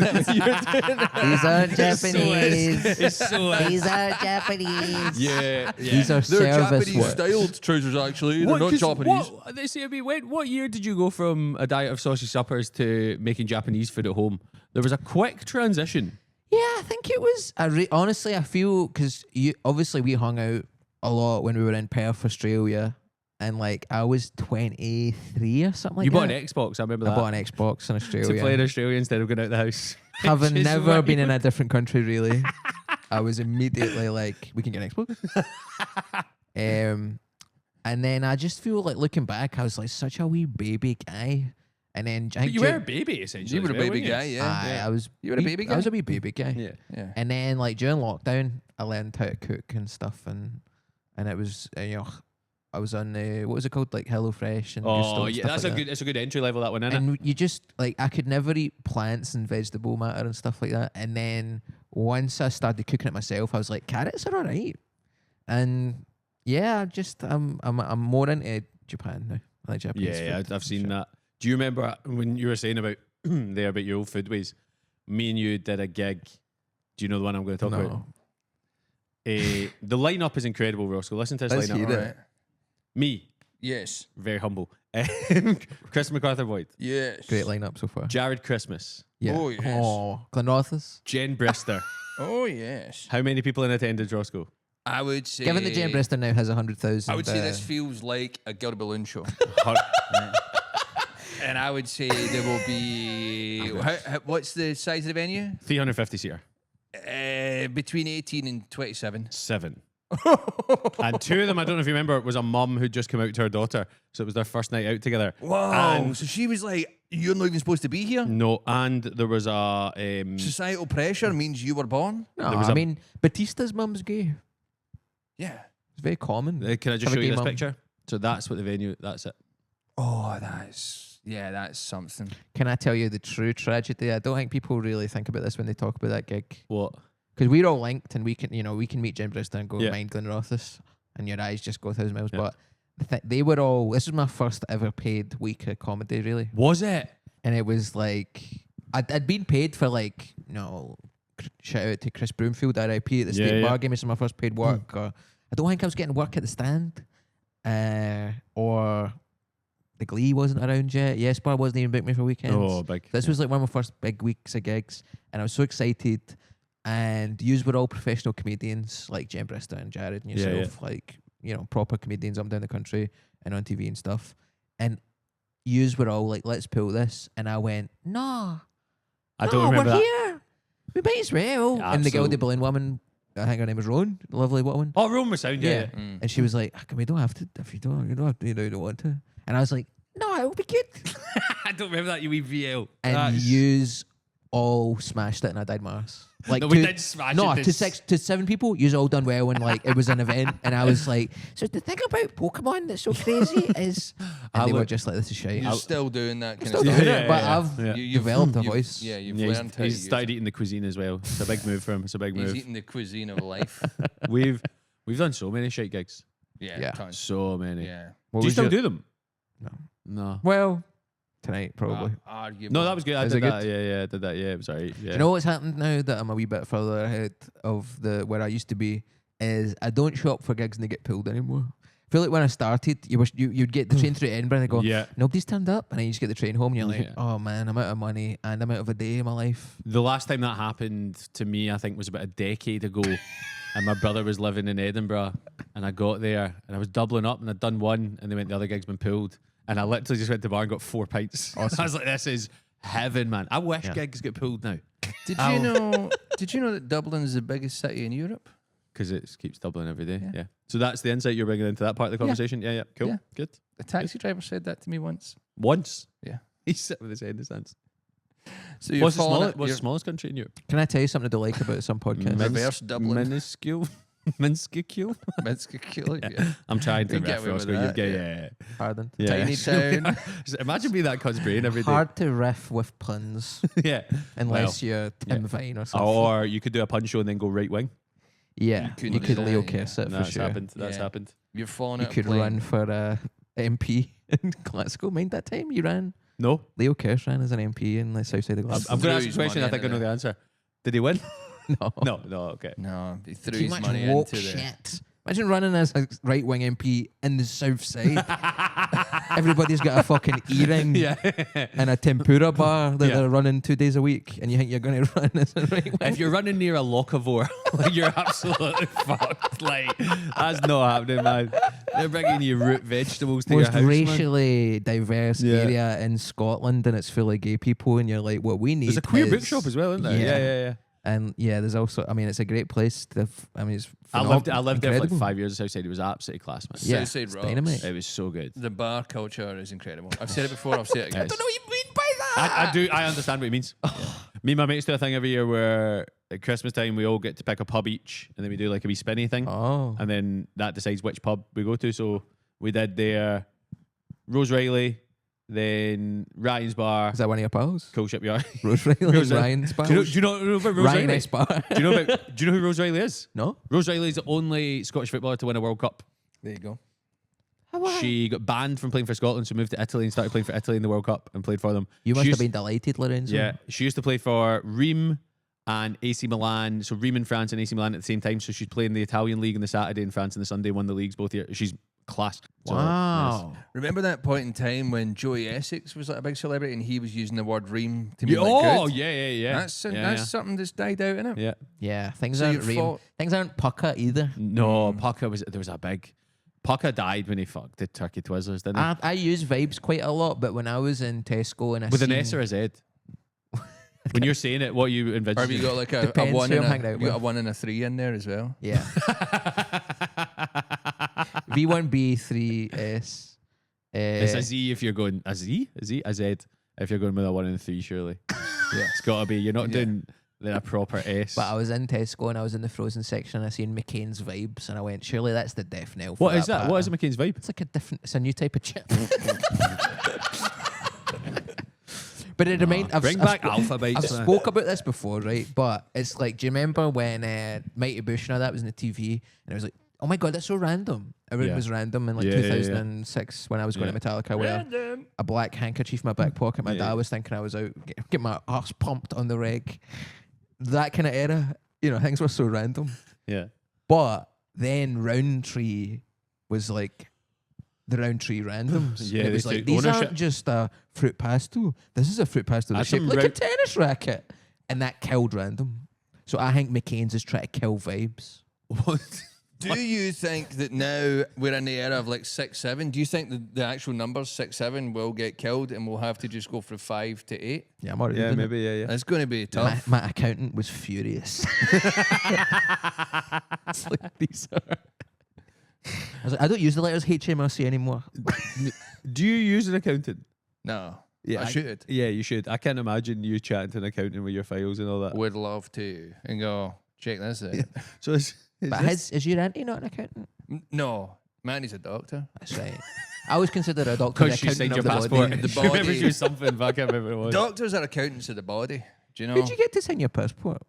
aren't Japanese. It's so These are Japanese. yeah. These are They're service Japanese wear. styled trousers, actually. They're not 'cause Japanese. What, they say, what year did you go from a diet of sausage suppers to making Japanese food at home? There was a quick transition. Yeah, I think it was. Honestly, I feel because obviously we hung out a lot when we were in Perth, Australia, and like I was 23 or something like You that. bought an Xbox, I remember I that. bought an Xbox in to Australia. play in Australia instead of going out the house. Having Which is never been in wild. a different country, really, I was immediately like, we can get an Xbox. And then I just feel like looking back, I was like such a wee baby guy. And then I But think you were a baby, essentially. You were a as well, baby weren't you? guy, yeah. I was. You were a baby I was guy? a wee baby guy. Yeah. Yeah. And then like during lockdown, I learned how to cook and stuff, and it was I was on what was it called, like HelloFresh and Gusto Oh, and yeah, stuff that's like a that. good. It's a good entry level, that one, isn't it? And you just like I could never eat plants and vegetable matter and stuff like that. And then once I started cooking it myself, I was like, carrots are alright. And yeah, I'm more into Japan now. I like Japanese Yeah, food. I've seen that. Do you remember when you were saying about there about your old foodways? Me and you did a gig. Do you know the one I'm going to talk about? No. The lineup is incredible, Rosco. Listen to this Let's lineup. hear it. Right. Me, Yes. very humble. Chris Macarthur-Boyd, Yes. Great lineup so far. Jared Christmas, Yeah. Oh, yes. Oh, Glenrothes. Jen Brister. Oh, yes. How many people in attendance, Roscoe? I would say. Given that Jane Brister now has 100,000. I would say this feels like a Gilda Balloon show. And I would say there will be. What's the size of the venue? 350 seater. Between 18 and 27. 7. And 2 of them, I don't know if you remember, was a mum who'd just come out to her daughter. So it was their first night out together. Wow. And So she was like, you're not even supposed to be here? no, and there was a Societal pressure means you were born? No, there was I a- mean, Batista's mum's gay. Yeah. It's very common. can I just Have a show you gay this mum. picture? So that's what the venue, that's it. Oh, that's something. Can I tell you the true tragedy? I don't think people really think about this when they talk about that gig. What? Because we're all linked and we can meet Jim Brister and go Yeah. mind Glenrothes and your eyes just go 1,000 miles. Yeah. But they were all, this was my first ever paid week of comedy, really. Was it? And it was like, I'd been paid for like, shout out to Chris Broomfield, RIP, at the Yeah, State yeah. Bar, gave me some of my first paid work. Or I don't think I was getting work at the stand. Or the Glee wasn't around yet. Yes Bar wasn't even booked me for weekends. Oh, big. This was like one of my first big weeks of gigs, and I was so excited. And yous were all professional comedians like Jen Brister and Jared and Yeah, yourself, like proper comedians up and down the country and on TV and stuff. And yous were all like, "Let's pull this," and I went, "No, I don't remember we're that. here. We might as well." Yeah, and the absolutely. Gilda Balloon woman, I think her name was Rowan, the lovely woman. Oh, Rome was sound, yeah. Mm. And she was like, "We don't have to. If you don't have to, you don't want to." And I was like, "No, it will be good." I don't remember that, you wee VL. And That's- yous all smashed it, and I died my ass. Like No, we did smash no, it. to 7 people, yous all done well, and like it was an event, and I was like, so the thing about Pokemon that's so crazy is, and they were just like, this is shit. You're still doing that kind Still of doing stuff. it, but yeah, I've yeah. developed a voice. Yeah, you've Yeah, learned how to he's use started it. eating the cuisine as well. It's a big move for him. It's a big He's move. eating the cuisine of life. We've done so many shite gigs. Yeah, Yeah. tons. So many. Yeah. What Do you was still your- do them? No. No. Well, tonight, probably. Arguably. No, that was good. I Is did it that. Yeah, I did that. Yeah, it was alright. Yeah. Do you know what's happened now that I'm a wee bit further ahead of the where I used to be? Is I don't show up for gigs and they get pulled anymore. I feel like when I started, you'd get the train through Edinburgh and they go, Yeah. nobody's turned up, and then you just get the train home and you're like, Yeah. oh man, I'm out of money and I'm out of a day in my life. The last time that happened to me, I think, was about a decade ago. And my brother was living in Edinburgh, and I got there, and I was doubling up, and I'd done one, and they went, the other gig's been pulled. And I literally just went to the bar and got 4 pints. Awesome. I was like, this is heaven, man. I wish Yeah. gigs get pulled now. Did you know? Did you know that Dublin is the biggest city in Europe? Because it keeps doubling every day. Yeah. Yeah. So that's the insight you're bringing into that part of the conversation? Yeah. Cool. Yeah. Good. A taxi driver said that to me once. Once. Yeah. He's sitting with his head in his hands. So you're What's the falling what's the smallest country in Europe? Can I tell you something I don't like about some podcasts? Reverse Dublin. Minuscule. Minuscule. Minuscule, yeah. I'm trying to You get riff, away with Rosco. that, Yeah. Pardon. Yeah. Tiny town. Imagine being that cun's brain every day. Hard to riff with puns Yeah. unless Well, you're Tim Vine or something. Or you could do a pun show and then go right wing. Yeah, couldn't you do could that, Leo yeah. Kiss it for That's sure. happened. That's Yeah. happened. You're falling You out could of plane. run for MP in Glasgow. Mind that time you ran? No. Leo Kiss ran as an MP in the south side of I'm Glasgow. going to ask Threw a his question. money I think I into know the answer. Did he win? No. No. Okay. No, he threw Too his much money woke into the... shit. Imagine running as a right wing MP in the south side. Everybody's got a fucking earring Yeah. and a tempura bar that Yeah. they're running 2 days a week, and you think you're going to run as a right wing. If you're running near a locavore, like, you're absolutely fucked. Like, that's not happening, man. They're bringing you root vegetables to your most house, man. racially diverse Yeah. area in Scotland, and it's full of gay people, and you're like, what we need There's a queer is- bookshop as well, isn't there? Yeah. Yeah. And yeah, there's also, I mean, it's a great place to, I mean, it's I lived there for incredible. like 5 years at Southside. It was absolutely class, man. Yeah, Southside it's rocks. dynamite. It was so good. The bar culture is incredible. I've said it before, I'll say it again. Yes. what you mean by that. I do. I understand what he means. Me and my mates do a thing every year where at Christmas time we all get to pick a pub each, and then we do like a wee spinny thing, Oh, and then that decides which pub we go to. So we did there, Rose Riley, then Ryan's Bar, is that one of your pals? Cool Shipyard. Rose Riley, Rose Riley. Ryan's pals. Do you know about Rose Ryan Riley? S. Bar. Do you know who Rose Riley is? No. Rose Riley is the only Scottish footballer to win a World Cup. There you go. She got banned from playing for Scotland, so moved to Italy and started playing for Italy in the World Cup and played for them. You She must have used- been delighted, Lorenzo. Yeah, she used to play for Reims and AC Milan. So Reims in France and AC Milan at the same time. So she's playing the Italian league on the Saturday and France on the Sunday. Won the leagues both years. She's class. So, Wow. Remember that point in time when Joey Essex was like a big celebrity and he was using the word ream to yes. mean like Oh, good? yeah. That's yeah. something that's died out, innit? Yeah. Yeah, things So aren't you real. fought- Things aren't pucker either. No, Pucka there was a big. Pucka died when he fucked the turkey twizzlers, didn't he? I use vibes quite a lot, but when I was in Tesco and I With an seen, S or a Z. When you're saying it, what you Or envision? have you got like a Depends 1 who and I'm hanging out you got a with. 1 and a 3 in there as well? yeah, V1B3S. It's a Z if you're going a Z, a Z if you're going with a 1 and a 3. Surely, yeah, it's got to be. You're not doing a proper S. But I was in Tesco and I was in the frozen section and I seen McCain's Vibes and I went, surely that's the death knell. For What is that? What is patter." McCain's vibe? It's like a different. It's a new type of chip. But it remained. Bring back Alpha Bites. I've spoke about this before, right? But it's like, do you remember when Mighty Bush and all that was in the TV, and it was like, oh my god, that's so random. Everything Yeah. was random in like Yeah, yeah, yeah. 2006 when I was going Yeah. to Metallica, where a black handkerchief in my back pocket. My Yeah. dad was thinking I was out get my arse pumped on the reg. That kind of era, things were so random. Yeah. But then Rowntree was like the Rowntree randoms. Yeah, And it they was like, took these ownership. aren't just a fruit pastel. This is a fruit pastel that's That's shaped some like a round- tennis racket. And that killed random. So I think McCain's is trying to kill vibes. Do you think that now we're in the era of like 6-7? Do you think the actual numbers 6-7 will get killed and we'll have to just go from 5 to 8? Yeah, I'm already Yeah, doing maybe. Yeah. It's going to be tough. My accountant was furious. It's like, these are... I was like, I don't use the letters HMRC anymore. Do you use an accountant? No. Yeah, I should. Yeah, you should. I can't imagine you chatting to an accountant with your files and all that. Would love to. And go, check this out. So is But this- is your auntie not an accountant? No. Manny's a doctor. That's right. I always consider a doctor the because she accountant signed of your the passport. body. The She remembers body. you something, but I can't remember what it was. Doctors are accountants of the body. Do you know? Who'd you get to sign your passport?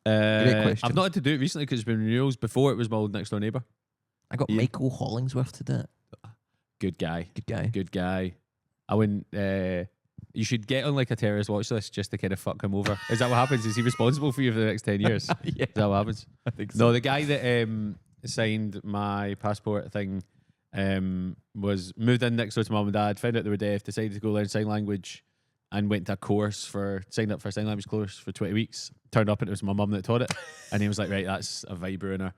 Great question. I've not had to do it recently because it's been renewals. Before it was my old next door neighbour. I got Yeah. Michael Hollingsworth to do it. Good guy. Good guy. Good guy. I went You should get on like a terrorist watch list just to kind of fuck him over. Is that what happens? Is he responsible for you for the next 10 years? Yeah. Is that what happens? I think No, the guy that signed my passport thing was moved in next door to mum and dad, found out they were deaf, decided to go learn sign language, and went to a course signed up for a sign language course for 20 weeks. Turned up and it was my mum that taught it. And he was like, right, that's a vibe ruiner.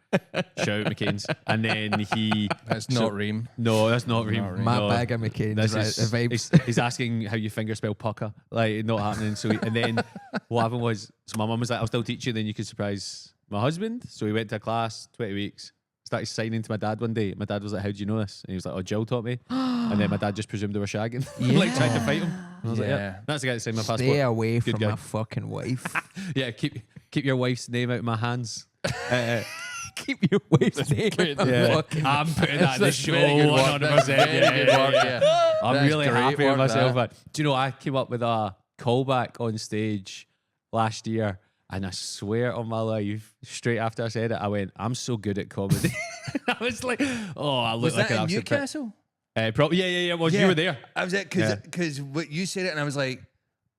Shout out McCain's. And then he... That's not Ream. No, that's not Ream. Ream. My No. bag of McCain's, This right? is, The vibes. he's asking how you finger spell pucker. Like, not happening. So and then what happened was, so my mum was like, I'll still teach you, then you can surprise my husband. So he went to a class, 20 weeks, started signing to my dad one day. My dad was like, how do you know this? And he was like, oh, Jill taught me. And then my dad just presumed they were shagging. Like, tried to fight him. And I was like, yeah. That's the guy that signed my passport. Stay away Good from guy. my fucking wife. Yeah, keep your wife's name out of my hands. Keep your wife's name out of my Yeah. fucking... I'm putting that in the That's show. very good work. 100%. That's very good work, yeah. I'm That's really great happy with work, myself. that. Man. Do you know, I came up with a callback on stage last year, and I swear on my life, straight after I said it, I went, I'm so good at comedy. I was like, oh, I look Was like that an in absolute prick. Newcastle? Yeah. Well, you were there. I was at because what you said it, and I was like,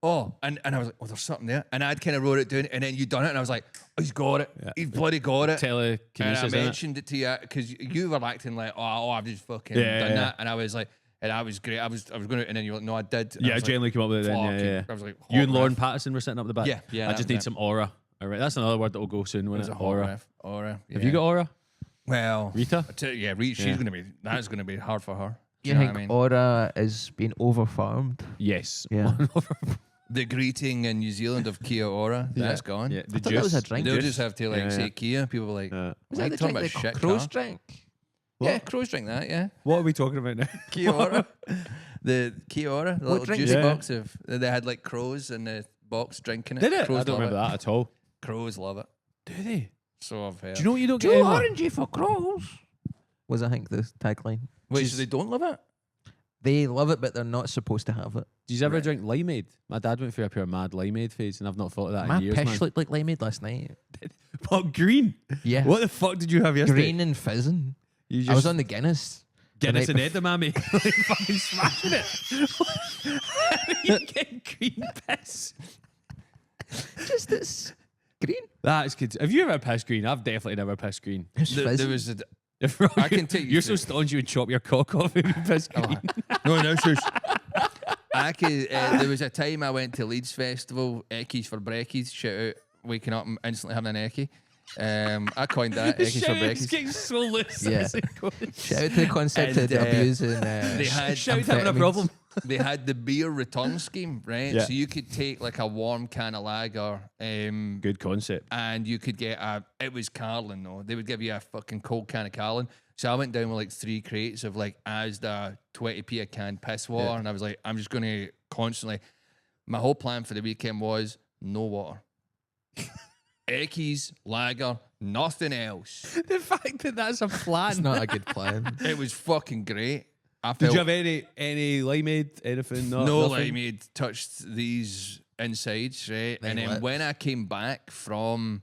oh, and I was like, oh, there's something there, and I'd kind of wrote it down, and then you done it, and I was like, oh, he's got it, he's bloody got it. And Telekinesis. I isn't it? mentioned it to you because you were acting like, oh, I've just fucking Yeah, done yeah. that, and I was like, and I was great. I was going to, and then you were like, no, I did. And Yeah, I I was like, genuinely came up with it then. fucking- Yeah. I was like, You and hot Lauren riff. Patterson were sitting up the back. Yeah, I that just was need it. some aura. All right, that's another word that will go soon. It When was it a hot aura. riff. Aura. Have you got aura? Well, Rita? I tell you, yeah, she's Yeah. going to be. That's going to be hard for her. Do You know think what I mean? Aura is being overfarmed? Yes. Yeah. The greeting in New Zealand of Kia Ora, that's gone. Yeah. I The thought that was a juice. drink. They'll Juice. just have to like Yeah, say yeah. Kia. People were like, Was like that the talking drink about the shit crows car. drink? Yeah, crows drink that. Yeah, What are we talking about now? Kia Ora, the Kia Ora, the little drink? juice Yeah. box of. They had like crows in the box drinking it. Did it? Crows I don't love remember it. that at all. Crows love it. Do they? So I've heard. Do you know what you don't Too get anymore? orangey for crows. Was I think the tagline. Wait, Jeez. so they don't love it? They love it, but they're not supposed to have it. Do you ever Right. drink limeade? My dad went through a pure mad limeade phase, and I've not thought of that My in years, pish man. looked like limeade last night. What, green? Yeah. What the fuck did you have yesterday? Green and fizzing. You just I was on the Guinness. Guinness the and night edamame. Like fucking smashing it. How are you getting green piss? Just it's green. That's good. Have you ever pissed green? I've definitely never pissed green. It's There fizzing. was a. If I can take you You're so through. staunch you would chop your cock off if you pissed green. No, shush. I could, there was a time I went to Leeds Festival, Eckies for Brekkies. Shout out, waking up and instantly having an Eckie. I coined that, Eckies for It's Brekkies. getting so loose. Yeah. as it goes. Shout out to the concept And, of abusing. They had Shout having a amphetamines. problem. they had the beer return scheme, right? Yeah. So you could take like a warm can of lager, Good concept. and you could get it was Carlin though. They would give you a fucking cold can of Carlin. So I went down with like 3 crates of like Asda 20p a can piss water, and I was like, I'm just gonna constantly. My whole plan for the weekend was no water. Eckies, lager, nothing else. The fact that that's a It's plan. not a good plan. It was fucking great. I Did felt you have any limeade, anything? no nothing? limeade touched these insides, right? They And then lips. when I came back from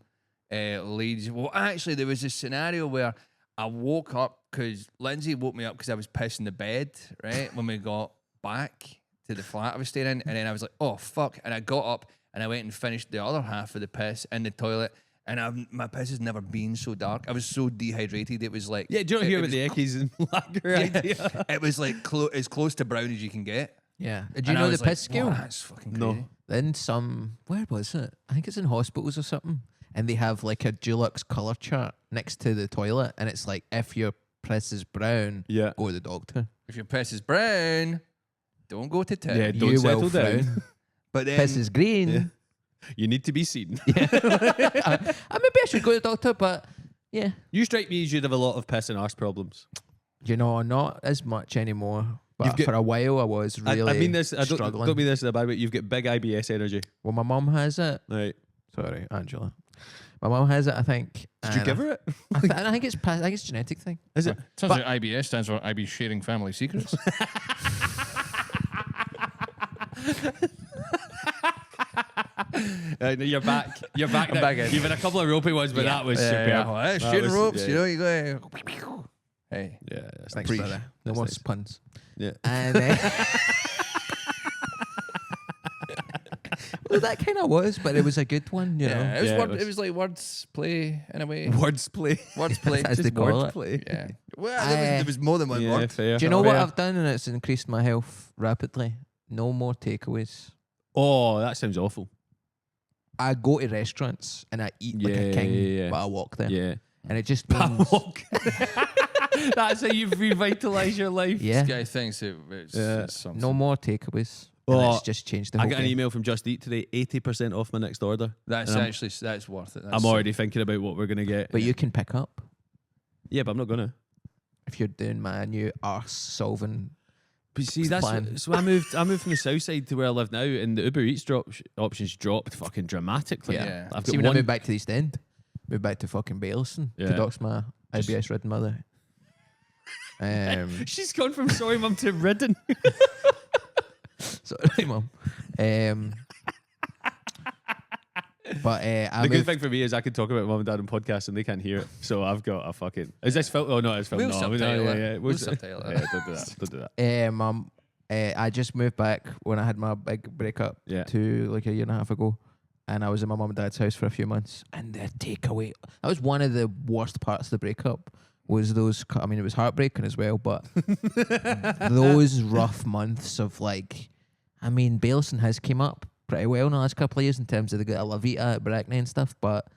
Leeds, well, actually, there was a scenario where I woke up because Lindsay woke me up because I was pissing the bed, right? When we got back to the flat I was staying in. And then I was like, oh, fuck. And I got up and I went and finished the other half of the piss in the toilet. And my piss has never been so dark. I was so dehydrated. It was like... Yeah, do you not it hear was about the Eckies and lager idea? It was like as close to brown as you can get. Yeah. Did you And I know the was like, piss scale? "Wow, that's fucking No. crazy." Then where was it? I think it's in hospitals or something. And they have like a Dulux colour chart next to the toilet. And it's like, if your piss is brown, Yeah. go to the doctor. If your piss is brown, don't go to town. Yeah, don't You settle will down. frown. But then Piss is green. Yeah. You need to be seen. Maybe I should go to the doctor, but yeah. You strike me as you'd have a lot of piss and arse problems. You know, not as much anymore. But You've got- for a while, I was really I mean this. I struggling. don't mean this in a bad way. You've got big IBS energy. Well, my mum has it. Right? Sorry, Angela. My mum has it, I think. Did you give her it? I think it's I think it's a genetic thing. Is it? sounds like IBS stands for I be sharing family secrets. You're back. You're back. now. back in. You've had a couple of ropey ones, but that was superb. That shooting was- ropes, yeah. you know, you go. Hey, Yeah, that's Thanks, Preach. brother. No more puns. Yeah. And Well, that kind of was, but it was a good one, you know. Yeah, it was, Yeah, word, it was. it was like words play in a way. Words play. Words play. As they call it. Wordplay. Yeah. Well, there was more than one Yeah, word. fair. Do you know what Fair. I've done, and it's increased my health rapidly? No more takeaways. Oh, that sounds awful. I go to restaurants and I eat like a Yeah, king, yeah. but I walk there, Yeah. and it just means, That's how you've revitalised your life. yeah, This guy thinks it's something. no more takeaways. And Oh, it's just changed the I whole got an game. email from Just Eat today, 80% off my next order. That's And I'm- actually that's worth it. That's I'm already thinking about what we're going to get. But you can pick up Yeah, but I'm not going to. if you're doing my new arse solving. But see, that's Plan. so I moved from the south side to where I live now, and the Uber Eats options dropped fucking dramatically. Yeah. I've See, got when I one. moved back to the East End, moved back to fucking Bailson to Yeah. dox my IBS ridden mother. She's gone from sorry mum to ridden. Sorry, mum. But I The good moved, thing for me is I can talk about mum and dad on podcasts and they can't hear it, so I've got a fucking. Is this film? Oh no, it's film. We'll No, subtitle it. yeah. We'll subtitle it. Yeah, don't do that. Don't do that. I just moved back when I had my big breakup Yeah. to like a year and a half ago, and I was in my mum and dad's house for a few months. And the takeaway, that was one of the worst parts of the breakup. Was those? I mean, it was heartbreaking as well, but those rough months of like, I mean, Bailson has came up pretty well in the last couple of years in terms of the La Vita at Brackney and stuff, but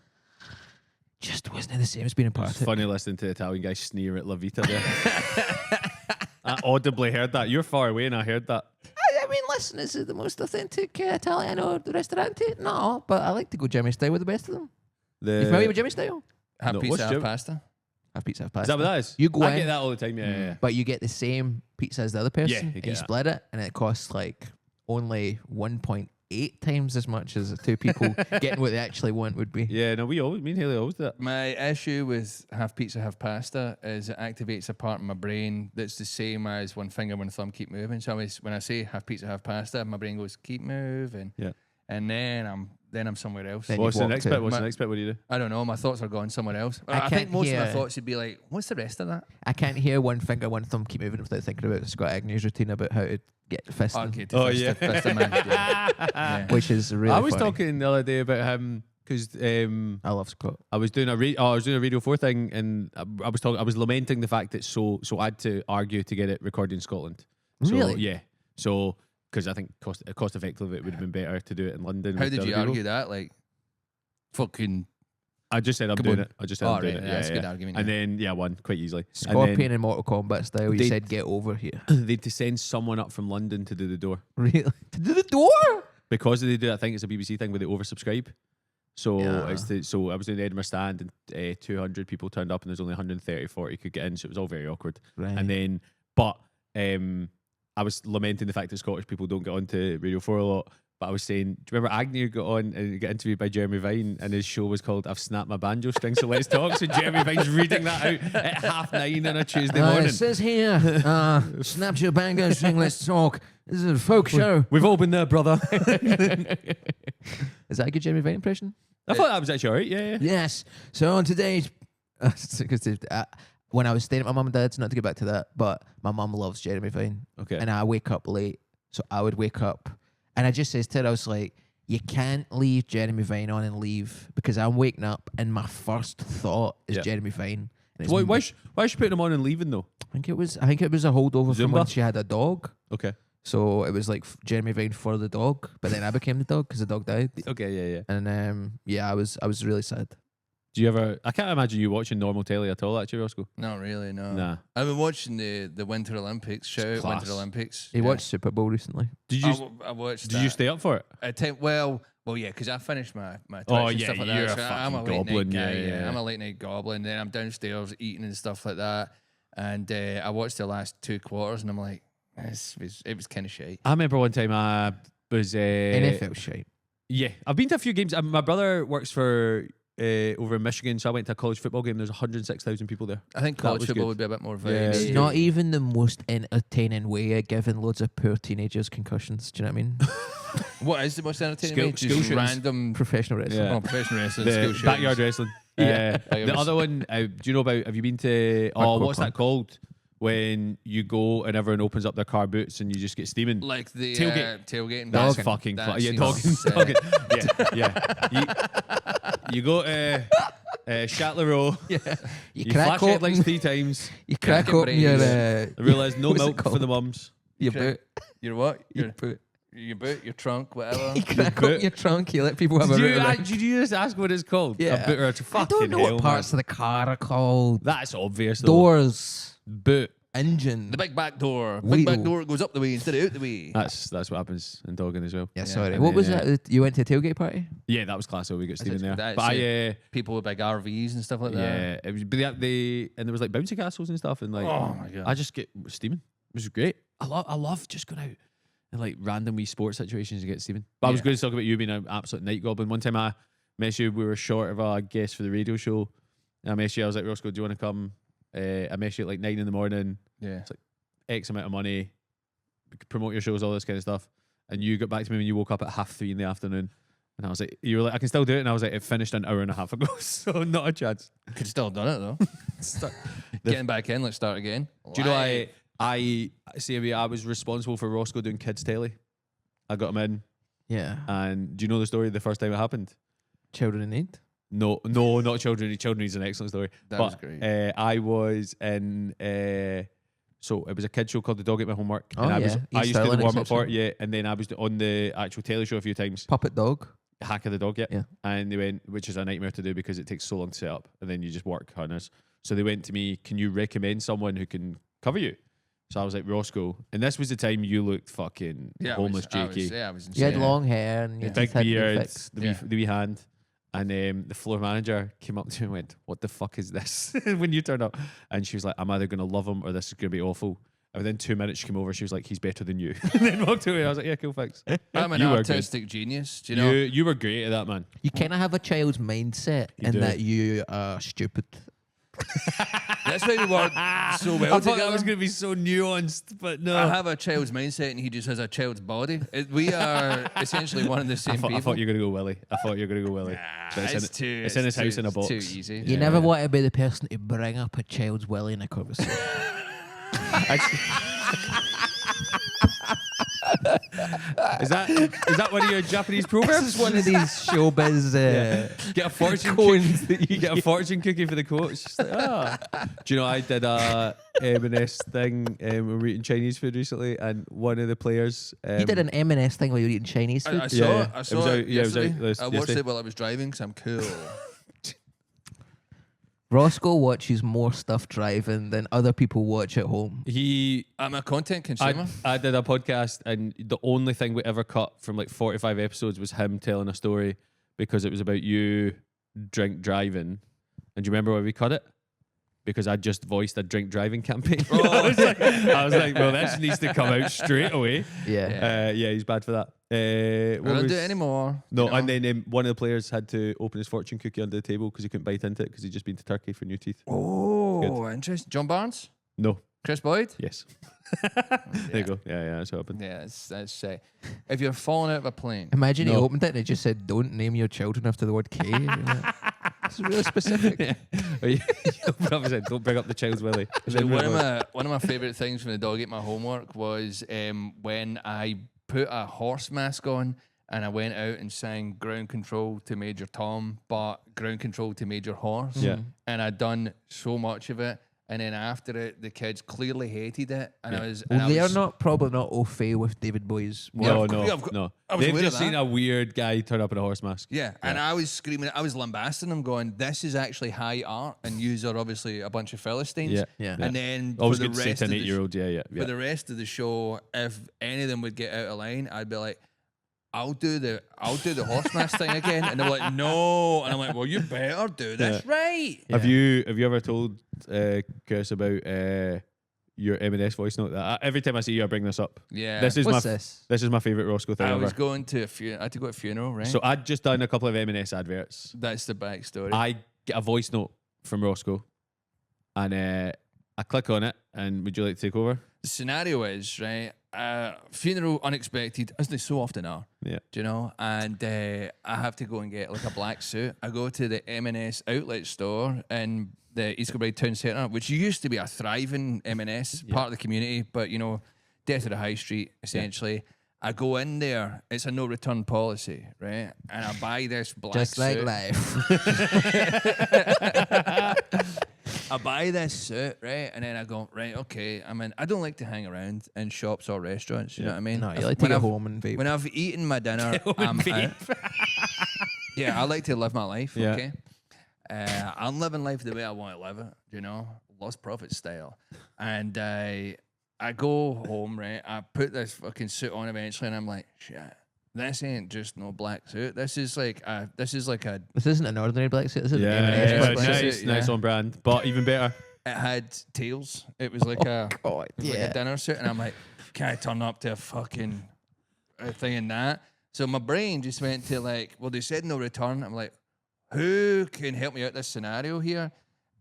just wasn't the same as being a part It's of it. funny listening to the Italian guy sneer at La Vita there. I audibly heard that. You're far away and I heard that. I mean, listen, is it the most authentic Italiano restaurante? No, but I like to go Jimmy style with the best of them. You familiar with Jimmy style? Have No, pizza, what's have Jim? pasta. Have pizza, have Is pasta. that what that is? You go I in, get that all the time. Yeah. but you get the same pizza as the other person. Yeah, you and get you that. split it, and it costs like only 1.8 times as much as the two people getting what they actually want would be. Yeah, no, me and Haley always do that. My issue with have pizza, have pasta is it activates a part of my brain that's the same as one finger, one thumb, keep moving. So when I say have pizza, have pasta, my brain goes keep moving. Yeah. And then I'm somewhere else. Then What's you the walk next to- bit? What's My- the next bit? What do you do? I don't know. My thoughts are going somewhere else. I I think can't most of my hear- thoughts would be like, what's the rest of that? I can't hear one finger, one thumb keep moving without thinking about Scott Agnew's routine about how to get the fist, Okay, Oh, fist, yeah. fist a man. Yeah. which is really I was funny. talking the other day about him because I love Scott. I was doing a Radio 4 thing, and I was lamenting the fact that so I had to argue to get it recorded in Scotland. So, Really? Yeah. So because I think cost effectively it would have been better to do it in London. How with did the you other people. argue that? Like, fucking. I just said I'm Come doing on. it. I just said Oh, I'm doing right, it. yeah, that's a yeah. good argument, And yeah. then I won quite easily. And Scorpion in Mortal Kombat style. You they- said get over here. then they had to send someone up from London to do the door Really? To do the door? because they do. I think it's a BBC thing where they oversubscribe. So Yeah. so I was doing the Edinburgh stand and 200 people turned up and there's only 130, 40 could get in. So it was all very awkward. Right. And then, but I was lamenting the fact that Scottish people don't get onto Radio 4 a lot. But I was saying, do you remember Agnew got on and got interviewed by Jeremy Vine and his show was called I've Snapped My Banjo String, so let's talk. So Jeremy Vine's reading that out at 9:30 on a Tuesday morning. It says here, snapped your bango string, let's talk. This is a folk show. We've all been there, brother. Is that a good Jeremy Vine impression? I thought that was actually all right. Yeah. Yes. So on today's, when I was staying at my mum and dad's, not to get back to that, but my mum loves Jeremy Vine. Okay. And I wake up late, so I would wake up, and I just says to her, I was like, you can't leave Jeremy Vine on and leave because I'm waking up and my first thought is Yeah. Jeremy Vine. And it's Why is she putting him on and leaving though? I think it was a holdover from Zumba? when she had a dog. Okay. So it was like Jeremy Vine for the dog, but then I became the dog because the dog died. Okay. Yeah. And I was really sad. Do you ever? I can't imagine you watching normal telly at all. Actually, Roscoe. Not really, no. Nah. I've been watching the Winter Olympics. Shout out class. Winter Olympics. He watched Super Bowl recently. Did you? I watched. Did you stay up for it? Well, yeah, because I finished my Twitch Oh, and yeah, stuff like you're that. a So I'm a fucking late goblin, night guy. yeah, yeah. I'm a late night goblin. Then I'm downstairs eating and stuff like that. And I watched the last 2 quarters, and I'm like, it was kind of shite. I remember one time I was NFL shite. Yeah, I've been to a few games. My brother works for over in Michigan, so I went to a college football game. There's 106,000 people there. I think That college was football good. would be a bit more Yeah, varied. It's not even the most entertaining way of giving loads of poor teenagers concussions. Do you know what I mean? What is the most entertaining? Skill- way? Just skill shootings. random Professional wrestling. Yeah. professional wrestling, The skill backyard shootings. wrestling. Yeah. The other one, do you know about? Have you been to? Oh, Hardcore what's that punk. called? when you go and everyone opens up their car boots and you just get steaming. Like the Tailgate. tailgating. That's Dogging. fucking That fun. Yeah, seems, dogging. Yeah. You go to Shatler Row. You You crack flash headlights open. 3 times. You crack Fucking open your brains. I realise no What's it milk for called? the mums. your Okay. boot. Your what? Your boot. Your boot, your trunk, whatever. You crack boot. open your trunk. You let people have Did a you, boot around. did you just ask what it's called? Yeah. A boot or a I fucking don't know hell, what parts man. of the car are called. That's obvious though. Doors, Boot. engine. The big back door. Wheel. Big back door goes up the way instead of out the way. That's what happens in dogging as well. Yeah, Yeah. sorry. And What was then, that? You went to a tailgate party? Yeah, that was class. So we got Stephen there. that's But People with big RVs and stuff like that. yeah, it was. But they and there was like bouncy castles and stuff, and like Oh my god. I just get steaming. It was great. I love just going out in like random wee sports situations to get steaming. But I was Yeah. going to talk about you being an absolute night goblin. One time I messaged you, we were short of a guest for the radio show. And I messaged you, I was like, Rosco, do you want to come? I messaged you at like 9 a.m. yeah. X amount of money, promote your shows, all this kind of stuff. And you got back to me when you woke up at 3:30 in the afternoon. And I was like, you were like, I can still do it. And I was like, it finished an hour and a half ago. So not a chance. Could still have done it though. Getting back in, let's start again. Do you know I was responsible for Rosco doing kids telly. I got him in, Yeah. and do you know the story? The first time it happened? Children in need. No, not children. Children is an excellent story. That was great. I was in. So it was a kid show called The Dog Ate My Homework, Oh, and I yeah. was Ian I used to do Sterling the warm up for it, exception. yeah, and then I was on the actual telly show a few times. Puppet dog. Hack of the Dog, Yeah. And they went, which is a nightmare to do because it takes so long to set up, and then you just work on us. So they went to me, can you recommend someone who can cover you? So I was like, Rosco, and this was the time you looked fucking homeless, Jakey. I was You had insane. long hair and your Yeah. Big teeth had to be beard, fixed. the, Yeah. wee, the wee hand. And the floor manager came up to me and went, what the fuck is this? When you turned up. And she was like, I'm either going to love him or this is going to be awful. And within 2 minutes, she came over. She was like, he's better than you. And then walked away. I was like, yeah, cool, thanks. I'm an You were good. artistic genius. Do you know? You were great at that, man. You kind of have a child's mindset You in do. that you are stupid. That's why we work so well I thought together. that was going to be so nuanced, but no. I have a child's mindset and he just has a child's body. We are essentially one and the same people. I thought you were going to go Willie. But it's in his house in a box. Too easy. You never want to be the person to bring up a child's willy in a conversation. Is that one of your Japanese proverbs? This is one of these showbiz Get a fortune coins cookie. You get a fortune cookie for the coach. Just like, Do you know I did a M&S thing when we were eating Chinese food recently, and one of the players. You did an M&S thing while you were eating Chinese food. I saw Yeah, it. I it saw was it out- yeah, it was out yesterday. this- I watched yesterday. it while I was driving because I'm cool. Rosco watches more stuff driving than other people watch at home. I'm a content consumer. I did a podcast, and the only thing we ever cut from like 45 episodes was him telling a story because it was about you drink driving. And do you remember why we cut it? Because I just voiced a drink driving campaign. I was like, well, this needs to come out straight away. Yeah. Yeah, he's bad for that. I What don't was- do it anymore. No, you know? and then one of the players had to open his fortune cookie under the table because he couldn't bite into it because he'd just been to Turkey for new teeth. Oh, interesting. John Barnes, No. Chris Boyd. Yes. There you go. Yeah, that's what happened. Yeah, that's if you're falling out of a plane. Imagine he No. opened it and it just said, "Don't name your children after the word K." It's really specific. Said, don't bring up the child's willy. And So then one we- of my favorite things from the Dog Ate My Homework was when I put a horse mask on and I went out and sang Ground Control to Major Tom, but Ground Control to Major Horse. Yeah. And I'd done so much of it. And then after it, the kids clearly hated it. And I was. Well, and I they are was- probably not au fait with David Boy's. Yeah, No, of course- no, yeah, of course. no. I was They've aware of just seen that. a weird guy turn up in a horse mask. Yeah, and I was screaming, I was lambasting them, going, "This is actually high art," and yous are obviously a bunch of Philistines. Yeah, Yeah. And then Always for the good to say rest to of an the 8-year-old. Yeah. for the rest of the show, if any of them would get out of line, I'd be like, I'll do the horse mask thing again, and they're like, no, and I'm like, well, you better do this right. Have you ever told Chris about your M&S voice note? Every time I see you, I bring this up. Yeah, This is What's my this? this is my favorite Roscoe thing I ever. was going to I had to go to a funeral, right? So I'd just done a couple of M&S adverts. That's the backstory. I get a voice note from Roscoe, and I click on it. And would you like to take over? The scenario is, right, funeral unexpected, as they so often are. Yeah. Do you know? And I have to go and get like a black suit. I go to the M&S outlet store in the East Kilbride Town Centre, which used to be a thriving M&S, part of the community, but you know, death of the high street, essentially. I go in there, it's a no return policy, right? And I buy this black Just like suit. life. I buy this suit, right? And then I go, right, okay. I mean, I don't like to hang around in shops or restaurants, you know what I mean? No, you like to When get I've- home and vape. When I've eaten my dinner, I'm out. Yeah, I like to live my life, Yeah. okay? I'm living life the way I want to live it, you know? Lost profit style. And I go home, right? I put this fucking suit on eventually, and I'm like, shit, this ain't just no black suit. This is like a This isn't an ordinary black suit. This is Yeah, an M&S yeah, black it's suit. nice. nice yeah. on brand, but even better. It had tails. It was like a God, it was like a dinner suit, and I'm like, can I turn up to a fucking thing in that? So my brain just went to like, well, they said no return. I'm like, who can help me out this scenario here?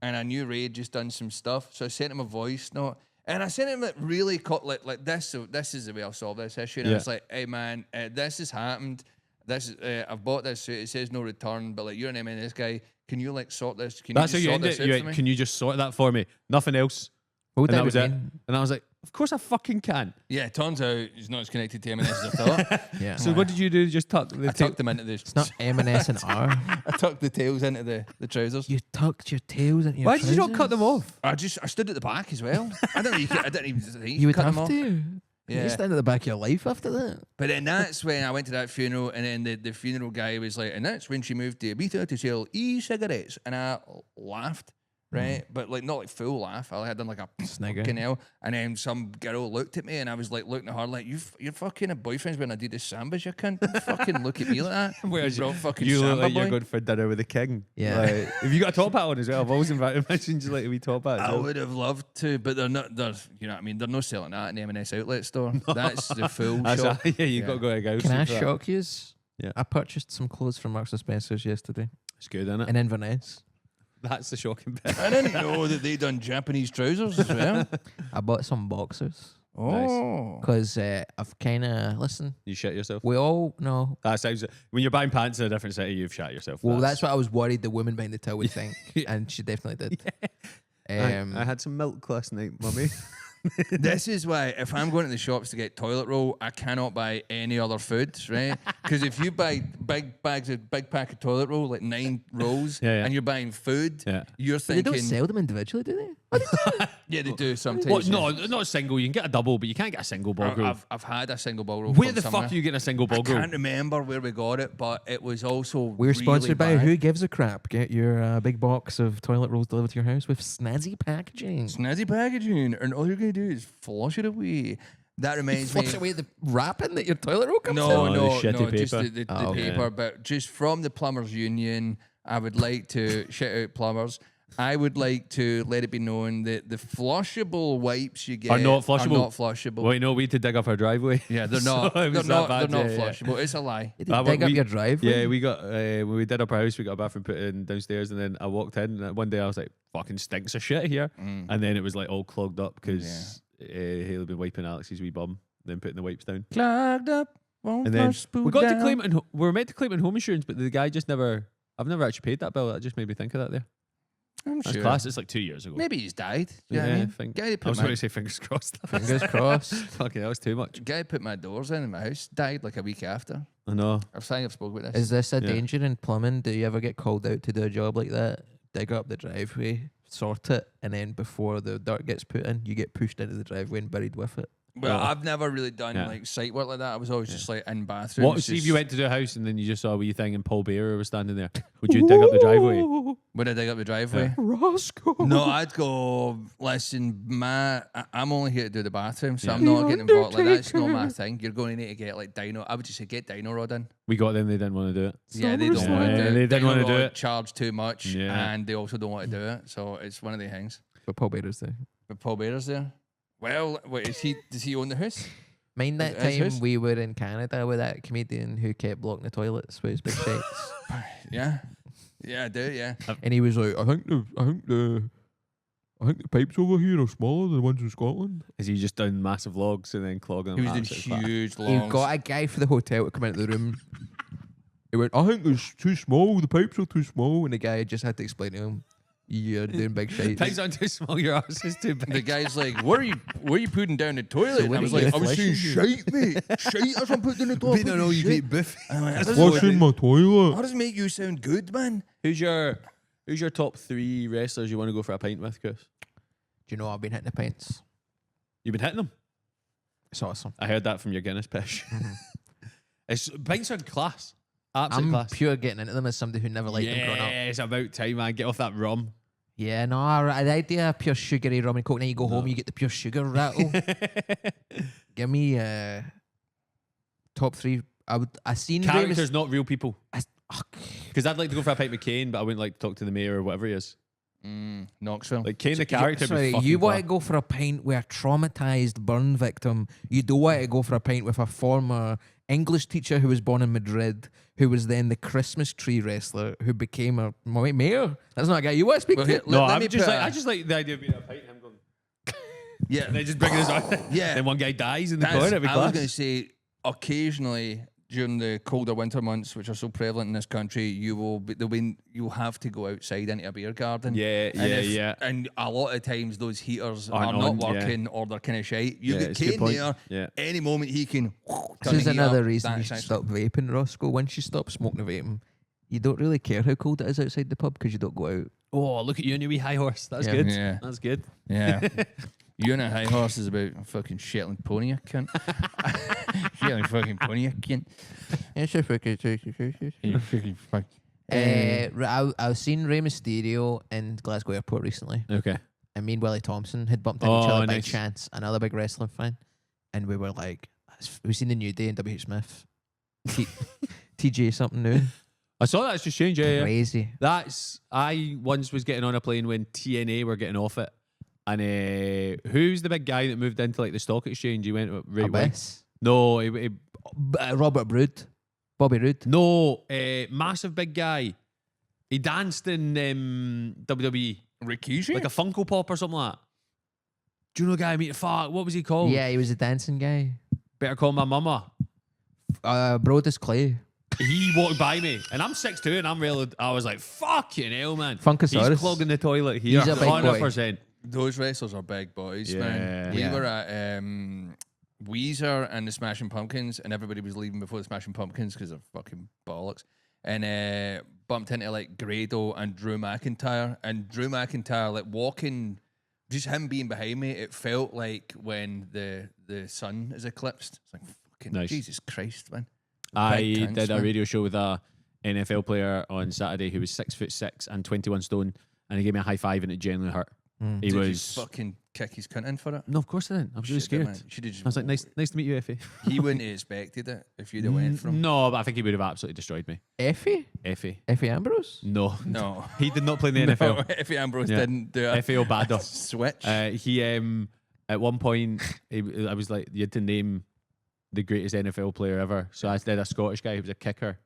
And I knew Ray had just done some stuff, so I sent him a voice note, and I sent him like really like this. So this is the way I'll solve this issue. And I Yeah. was like, hey man, this has happened. This is I've bought this suit. It says no return, but like you're an M&S guy. Can you like sort this? Can That's how you you sort end this it. out You for went, me? can you just sort that for me? Nothing else. What would And that that was it. mean? And I was like, of course I fucking can. Yeah, it turns out he's not as connected to M&S as I thought. Yeah. So what did you do? Just tuck the I tucked them into the. It's not M&S and R. I tucked the tails into the trousers. You tucked your tails into your Why did you not cut them trousers? off? I stood at the back as well. I don't know. I didn't even think You would cut have them off. to. Yeah. You stand at the back of your life after that. But then that's when I went to that funeral, and then the funeral guy was like, and that's when she moved to Ibiza to sell e-cigarettes, and I laughed. Right, but like not like full laugh. I had done like a Snigger. fucking hell, and then some girl looked at me, and I was like looking at her like, "You're fucking a boyfriend's wearing Adidas Sambas, you can't fucking look at me like that." Whereas Bro, fucking you look Samba like you're boy. going for dinner with the king. Yeah. Like, have you got a top hat on as well? I've always imagined you like a wee top hat. I so- would have loved to, but they're not. They're, you know what I mean? They're not selling that in the M&S outlet store. That's the full That's shop. yeah, you got to go to go. Can I shock you? Yeah. I purchased some clothes from Marks and Spencer's yesterday It's good, isn't it? in Inverness. That's the shocking bit. I didn't know that they done Japanese trousers as well. I bought some boxers Oh, because I've kind of listen. You shit yourself. We all know. That sounds. When you're buying pants in a different city, you've shat yourself. Well, that's what I was worried the woman behind the till would think, and she definitely did. I had some milk last night, mummy. this is why if I'm going to the shops to get toilet roll, I cannot buy any other foods, right? Because if you buy big pack of toilet roll, like 9 rolls, Yeah, yeah. and you're buying food, Yeah. you're They don't thinking, sell them individually, do they? yeah, they do sometimes. What? yeah. No, not a single. You can get a double, but you can't get a single ball group. I've had a single ball roll. Where from the somewhere. fuck are you getting a single I ball group? can't remember where we got it, but it was also We're really sponsored by bad. Who Gives a Crap. Get your big box of toilet rolls delivered to your house with snazzy packaging. Snazzy packaging, and all you're gonna do is flush it away. That reminds me. Flush away the wrapping that your toilet roll comes No, in. the no, shitty no, just paper. the Oh, okay. paper. But just from the Plumbers Union, I would like to shout out plumbers. I would like to let it be known that the flushable wipes you get Are not flushable? Are not flushable. Well, you know, we had to dig up our driveway. Yeah, they're So not. it they're was not. that They're bad, not yeah, flushable. It's a lie. You did Ah, dig but up we- your driveway. Yeah, we got when we did up our house, we got a bathroom put in downstairs, and then I walked in. And one day I was like, "Fucking stinks of shit here," and then it was like all clogged up because Haley had been wiping Alex's wee bum, then putting the wipes down. Clogged up. Won't And then flush, we spool got to down. claim it. We were meant to claim it in home insurance, but the guy just never. I've never actually paid that bill. That just made me think of that. There, I'm that's sure. class. It's like 2 years ago. Maybe he's died. Do you know Yeah, what I I mean? think. Guy that I put was my going to say fingers crossed. Fingers crossed. Fucking, that was too much. guy that put my doors in my house died like a week after. I know. I've spoke about this. Is this a Yeah. danger in plumbing? Do you ever get called out to do a job like that? Dig up the driveway, sort it, and then before the dirt gets put in, you get pushed into the driveway and buried with it. Well, Oh. I've never really done Yeah. like site work like that. I was always just like in bathrooms. What? See if just- you went to do a house and then you just saw a wee thing and Paul Bearer was standing there. Would you dig up the driveway? Would I dig up the driveway? Rosco. No, I'd go. Listen, I'm only here to do the bathroom, so I'm not getting involved. Like that's not my thing. You're going to need to get like dyno. I would just say get dyno rod in. We got them. They didn't want to do it. Yeah, they don't want to do it. They didn't Dyno want to do rod it. Charge too much, Yeah. and they also don't want to do it. So it's one of the things. But Paul Bader's there. But Paul Bearer's there. Well, wait, is he? Does he own the house? Mind that As time his? we were in Canada with that comedian who kept blocking the toilets with his big shakes? Yeah, yeah, I do. Yeah. And he was like, I think the I think the pipes over here are smaller than the ones in Scotland. Is he just down massive logs and then clogging He them? was doing absolutely flat? huge He longs. got a guy for the hotel to come into the room. He went, I think it's too small. The pipes are too small. And the guy just had to explain to him, you're doing big shit. Pipes aren't too small, your arse is too big. The guy's like, "Where are you putting down the toilet?" So And when I was are you like, "I was flushing saying you?" shite, mate. Shite, that's what I'm putting in the toilet. Being an all you can eat buffet. And I'm like, "That Flushing my toilet. doesn't make you sound good, man." Who's your top 3 wrestlers you want to go for a pint with, Chris? Do you know I've been hitting the pints? You've been hitting them. It's awesome. I heard that from your Guinness pish. Pints are class. Absolute I'm class. pure getting into them as somebody who never liked them growing up. Yeah, it's about time, man. Get off that rum. Yeah, no, the idea of pure sugary rum and coke, then you go home, you get the pure sugar rattle. Give me top 3. I seen Characters, not real people. I, Because I'd like to go for a pint with Kane, but I wouldn't like to talk to the mayor or whatever he is. Knoxville. Like Kane, the character. would be sorry, fucking you want to class. go for a pint with a traumatized burn victim. You don't want to go for a pint with a former English teacher who was born in Madrid, who was then the Christmas tree wrestler, who became a mayor. That's not a guy you want to speak Well, to. here, No, let I'm me just put like a- I just like the idea of being at a pint and him going. yeah, And then just bringing his on. Yeah. Then one guy dies in the That's- corner. It'd be I was class. going to say, occasionally during the colder winter months, which are so prevalent in this country, you'll have to go outside into a beer garden. Yeah, And yeah, yeah. And a lot of times those heaters Aren't are not on, yeah. working or they're kind of shite. You Yeah, get it's a good Kane point. there. Yeah. Any moment he can. This is another reason you should stop vaping, Roscoe. Once you stop smoking and vaping, you don't really care how cold it is outside the pub because you don't go out. Oh, look at you and your wee high horse. That's Yeah. good. Yeah. That's good. Yeah. You and a high horse is about a fucking Shetland pony, you cunt. Shetland fucking pony, you cunt. You fucking fuck. I've seen Rey Mysterio in Glasgow Airport recently, Okay. and me and Willie Thompson had bumped into each Oh, other by nice. chance, another big wrestling fan, and we were like, we've seen the New Day and W.H. Smith. TJ something new. I saw that's just changed. Yeah, yeah. Crazy. I once was getting on a plane when TNA were getting off it. And who's the big guy that moved into like the stock exchange? He went right away. Abyss. No, Robert Roode. Bobby Roode. no, massive big guy. He danced in WWE Rikishi? like a Funko Pop or something like that. Do you know a guy I meet? Fuck, what was he called? Yeah, he was a dancing guy. Better call my mama. Brodus Clay. He walked by me, and I'm 6'2", and I was like, fucking hell, man. Funkasaurus. He's clogging the toilet here. He's a big boy. 100%. Those wrestlers are big boys, Yeah. man. We Yeah. were at Weezer and the Smashing Pumpkins, and everybody was leaving before the Smashing Pumpkins because they're fucking bollocks. And bumped into like Grado and Drew McIntyre, and Drew McIntyre like walking, just him being behind me. It felt like when the sun is eclipsed. It's like fucking Nice. Jesus Christ, man. I Big cunts, did a man. radio show with a NFL player on Saturday who was 6'6" and 21 stone, and he gave me a high five, and it genuinely hurt. He Did you was fucking kick his cunt in for it? no, of course I didn't. I was really Shit, man. scared. Should've just- I was like, nice to meet you, Effie. He wouldn't have expected it if you'd have went from. No, but I think he would have absolutely destroyed me. Effie? Effie. Effie Ambrose? No, No. he did not play in the NFL. If Ambrose Yeah. didn't do it. Effie Obado. Switch. He at one point I was like, you had to name the greatest NFL player ever. So I did a Scottish guy who was a kicker,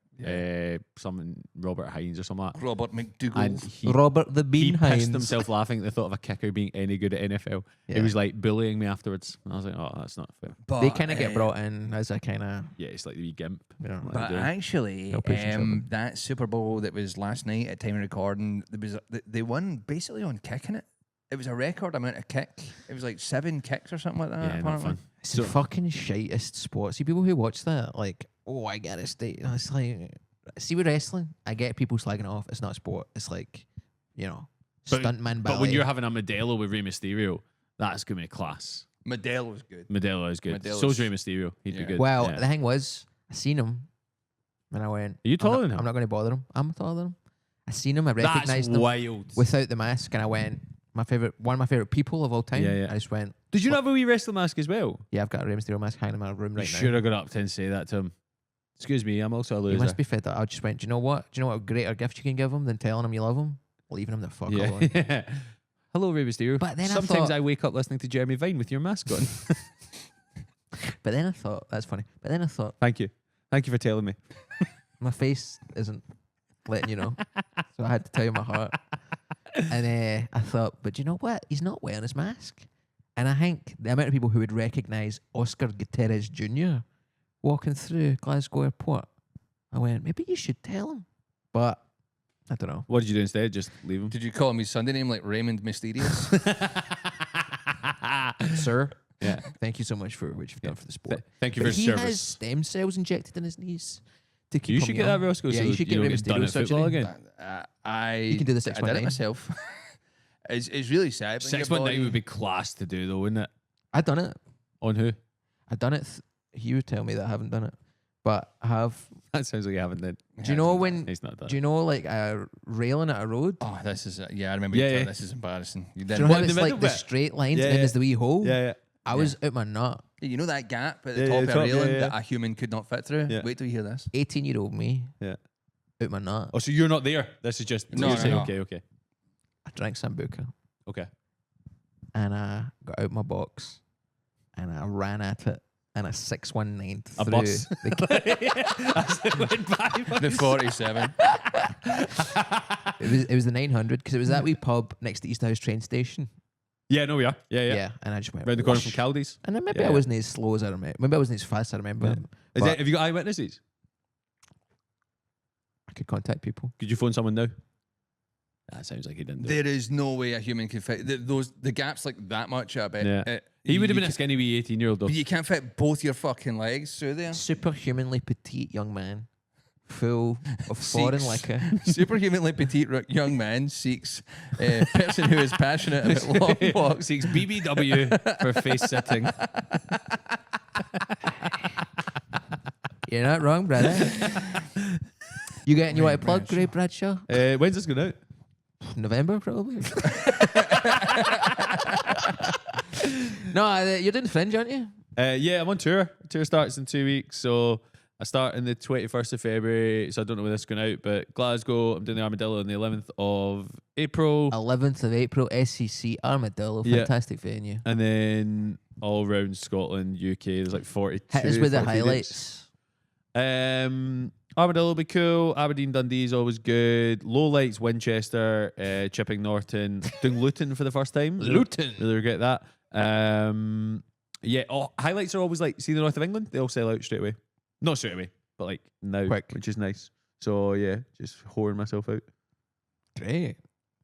something Robert Hines or something like that. Robert McDougall. And he Robert the Bean he pissed Hines. himself laughing at the thought of a kicker being any good at NFL. He Yeah. was like bullying me afterwards. And I was like, oh, that's not fair. They kind of get brought in as a kind of, Yeah, it's like the wee gimp. you know, Like But the- actually, They'll push each other. that Super Bowl that was last night at time of recording, there was they won basically on kicking it. It was a record amount of kick. It was like 7 kicks or something like that. yeah, not apparently. fun. it's the fucking shitest sport. See, people who watch that, like, oh, I gotta stay. It's like, see, with wrestling, I get people slagging it off. It's not a sport. It's like, you know, stuntman ballet. But when you're having a Modelo with Rey Mysterio, that's going to be class. Modelo was good. Modelo is good. Modelo's- So's Rey Mysterio. He'd be Yeah. good. well, Yeah. the thing was, I seen him, and I went, Are you taller than him? I'm not going to bother him. I'm taller than him. I seen him. I That's recognized him wild. without the mask, and I went, one of my favorite people of all time. Yeah, yeah. I just went, Did you not have a wee wrestling mask as well? yeah, I've got a Rey Mysterio mask hanging in my room You right should now. have got up to and say that to him. Excuse me, I'm also a He loser. must be fed up. I just went, do you know what? Do you know what a greater gift you can give him than telling him you love him? Leaving him the fuck alone. Yeah. Hello, Rey Mysterio. But then I Sometimes thought- I wake up listening to Jeremy Vine with your mask on. But then I thought, that's funny. But then I thought, Thank you. Thank you for telling me. my face isn't letting you know. So I had to tell you my heart. And I thought, but you know what? He's not wearing his mask. And I think the amount of people who would recognise Oscar Gutierrez Jr. walking through Glasgow Airport, I went, maybe you should tell him. But I don't know. What did you do instead? Just leave him? Did you call him his Sunday name like Raymond Mysterious? Sir, Yeah. thank you so much for what you've done for the sport. Thank you But for he your has service. stem cells injected in his knees to keep You him should get young. that, Roscoe. Yeah, so you should get don't Rey get done Mysterio at football surgery. again. I You can do the I did 619. it myself. It's really sad. when your 619 body- would be class to do, though, wouldn't it? I've done it. On who? I've done it. He would tell me that I haven't done it, but I have. That sounds like you haven't done. Do you know when? He's not done. Do you know like a railing at a road? Oh, this is yeah. I remember. Yeah, you telling yeah. This is embarrassing. You Do you didn't. know What, how in it's the like middle the bit? straight lines Yeah, and then yeah. there's the wee hole? Yeah, yeah. I was out my nut. You know that gap at the Yeah, top yeah, of the a top, railing yeah, yeah. that a human could not fit through. Yeah. Wait till you hear this. 18-year-old me. Yeah. Out my nut. Oh, so you're not there. This is just. No, you're no, saying, no. Okay, okay. I drank Sambuca Okay. and I got out my box and I ran at it and a 619 A through bus. The 47. It was the 900 because it was that wee pub next to East House train station. Yeah, no, we are. Yeah, yeah. Yeah, and I just went Round the corner whoosh. from Caldi's. And then maybe Yeah, I yeah. wasn't as slow as I remember. Maybe I wasn't as fast as I remember. Yeah. But Have you got eyewitnesses? I could contact people. Could you phone someone now? That sounds like he didn't do it. There is no way a human could fit the gaps like that much. I bet. Yeah. He would have been a skinny wee 18-year-old, though. But you can't fit both your fucking legs through there. Superhumanly petite young man, full of foreign Seeks- liquor. Superhumanly petite young man seeks a person who is passionate about long walks. Seeks BBW for face sitting. You're not wrong, brother. You got you want to plug Bradshaw. Ray Bradshaw? When's this going out? November, probably. No, you're doing Fringe, aren't you? Yeah, I'm on tour. Tour starts in 2 weeks, so I start on the 21st of February, so I don't know when this is going out, but Glasgow, I'm doing the Armadillo on the 11th of April, 11th of April, SCC Armadillo, Yeah. fantastic venue. and then all around Scotland, UK, there's like 42. Hit us with the 43 highlights. dates. Armadillo will be cool. Aberdeen, Dundee is always good. Lowlights, Winchester, Chipping Norton. Doing Luton for the first time. Luton. Really regret that. Yeah, highlights are always like, see the north of England? They all sell out straight away. Not straight away, but like now, Quick. which is nice. So yeah, just whoring myself out. Great.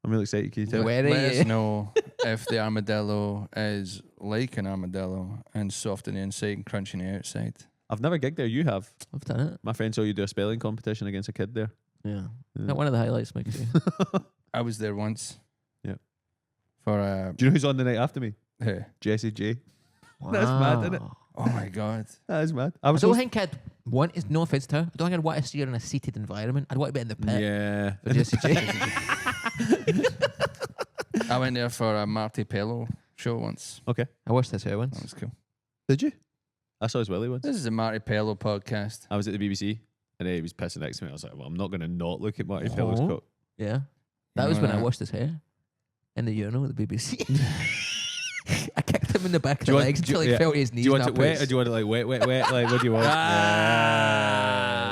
I'm really excited. Can you tell? Where are Let us you? know if the armadillo is like an armadillo and soft on the inside and crunchy on the outside. I've never gigged there. You have. I've done it. My friend saw you do a spelling competition against a kid there. Yeah. Yeah. Not one of the highlights, Mickey. I was there once. Yeah. For Do you know who's on the night after me? who? Jesse J. That's mad, isn't it? Wow. Oh my god. That is mad. I don't think I'd want, no offense to her, I don't think I'd want to see her in a seated environment. I'd want to be in the pit Yeah. for Jesse J. I went there for a Marty Pello show once. Okay. I watched this here That once. was cool. Did you? I saw his willy once. This is a Marty Pello podcast. I was at the BBC and he was pissing next to me. I was like, well, I'm not going to not look at Marty Pellow's Oh. cock. Yeah. That You was know when I that. washed his hair in the urinal at the BBC. I kicked him in the back of Do the you want- legs do you- until he yeah. felt his Do knees. you want it nappers. wet or do you want it like wet? Like, what do you want?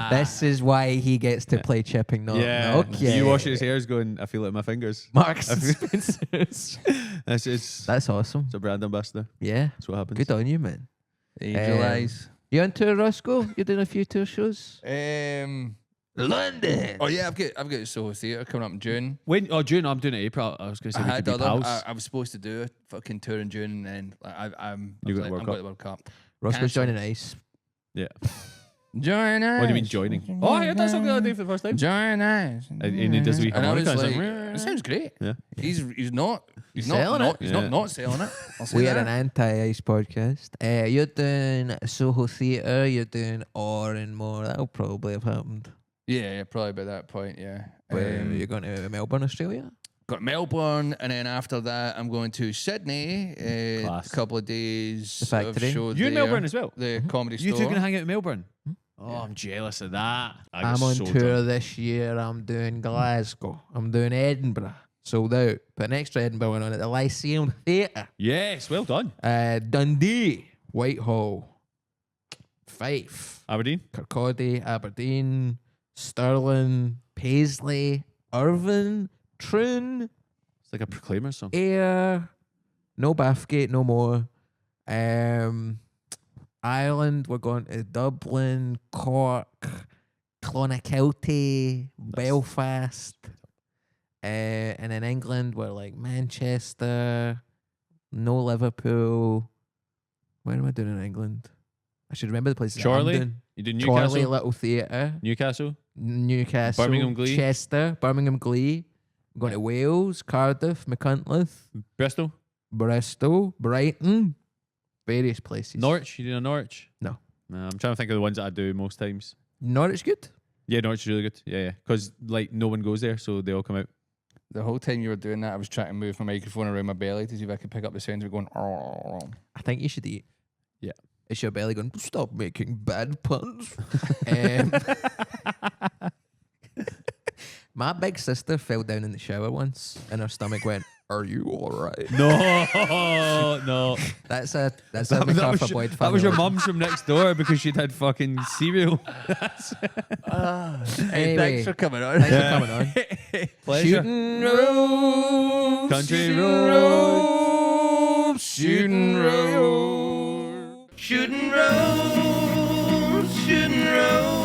This is why he gets to play chipping, not yeah. okay. You washing his hair is going, I feel it in my fingers. Marks and Spencers. It's That's awesome. a brand ambassador. Yeah. That's what happens. Good on you, man. Angel eyes. You on tour, Roscoe? You're doing a few tour shows? London. Oh yeah, I've got Soho Theatre coming up in June. When? Oh, June. I'm doing it April. I was going to say I we had could be other. pals. I was supposed to do a fucking tour in June, and then I'm You're I'm going to World going to the World Cup. Roscoe's Cancel. joining ICE. yeah. Join us. What do you mean joining? Oh, I heard that song the other day for the first time. Join us. And he does the wee And I was harmonica. like, It's it sounds great. Yeah. He's not selling it. He's Yeah. not selling it. I'll say We are that. an anti-ICE podcast. You're doing Soho Theatre. You're doing More. That'll probably have happened. Yeah, probably by that point. Yeah. Where you're going to Melbourne, Australia? Got Melbourne, and then after that, I'm going to Sydney. A Class. couple of days. The factory. Of show You're in there. Melbourne as well? The comedy You store. two going to hang out in Melbourne? Hmm? Oh, I'm jealous of that. I I'm got on so tour drunk. this year. I'm doing Glasgow. I'm doing Edinburgh. Sold out. Put an extra Edinburgh one on at the Lyceum Theatre. Yes, well done. Dundee, Whitehall, Fife, Aberdeen. Kirkcaldy, Aberdeen, Stirling, Paisley, Irvine, Troon, It's like a Proclaimer song. Ayr, no Bathgate no more. Ireland, we're going to Dublin, Cork, Clonakilty, Belfast. And in England, we're like Manchester, no Liverpool. Where am I doing in England? I should remember the places. Chorley? I'm doing. You did Chorley Newcastle? Little Theatre, Newcastle? Newcastle, Birmingham Glee? Chester, Birmingham Glee. We're going to Wales, Cardiff, McClelland, Bristol? Bristol, Brighton, various places. Norwich? You did a Norwich? No. I'm trying to think of the ones that I do most times. Norwich good. Yeah, Norwich is really good. Yeah. Because like no one goes there, so they all come out. The whole time you were doing that, I was trying to move my microphone around my belly to see if I could pick up the sounds of it going. I think you should eat. Yeah. It's your belly going, stop making bad puns. My big sister fell down in the shower once and her stomach went, are you all right? No. That's a Macarthur-Boyd That was your family. mum's from next door because she'd had fucking cereal. Anyway, Thanks for coming on. thanks for coming on. Pleasure. Shooting road, Country shooting road, shooting road. Shooting road, shooting road.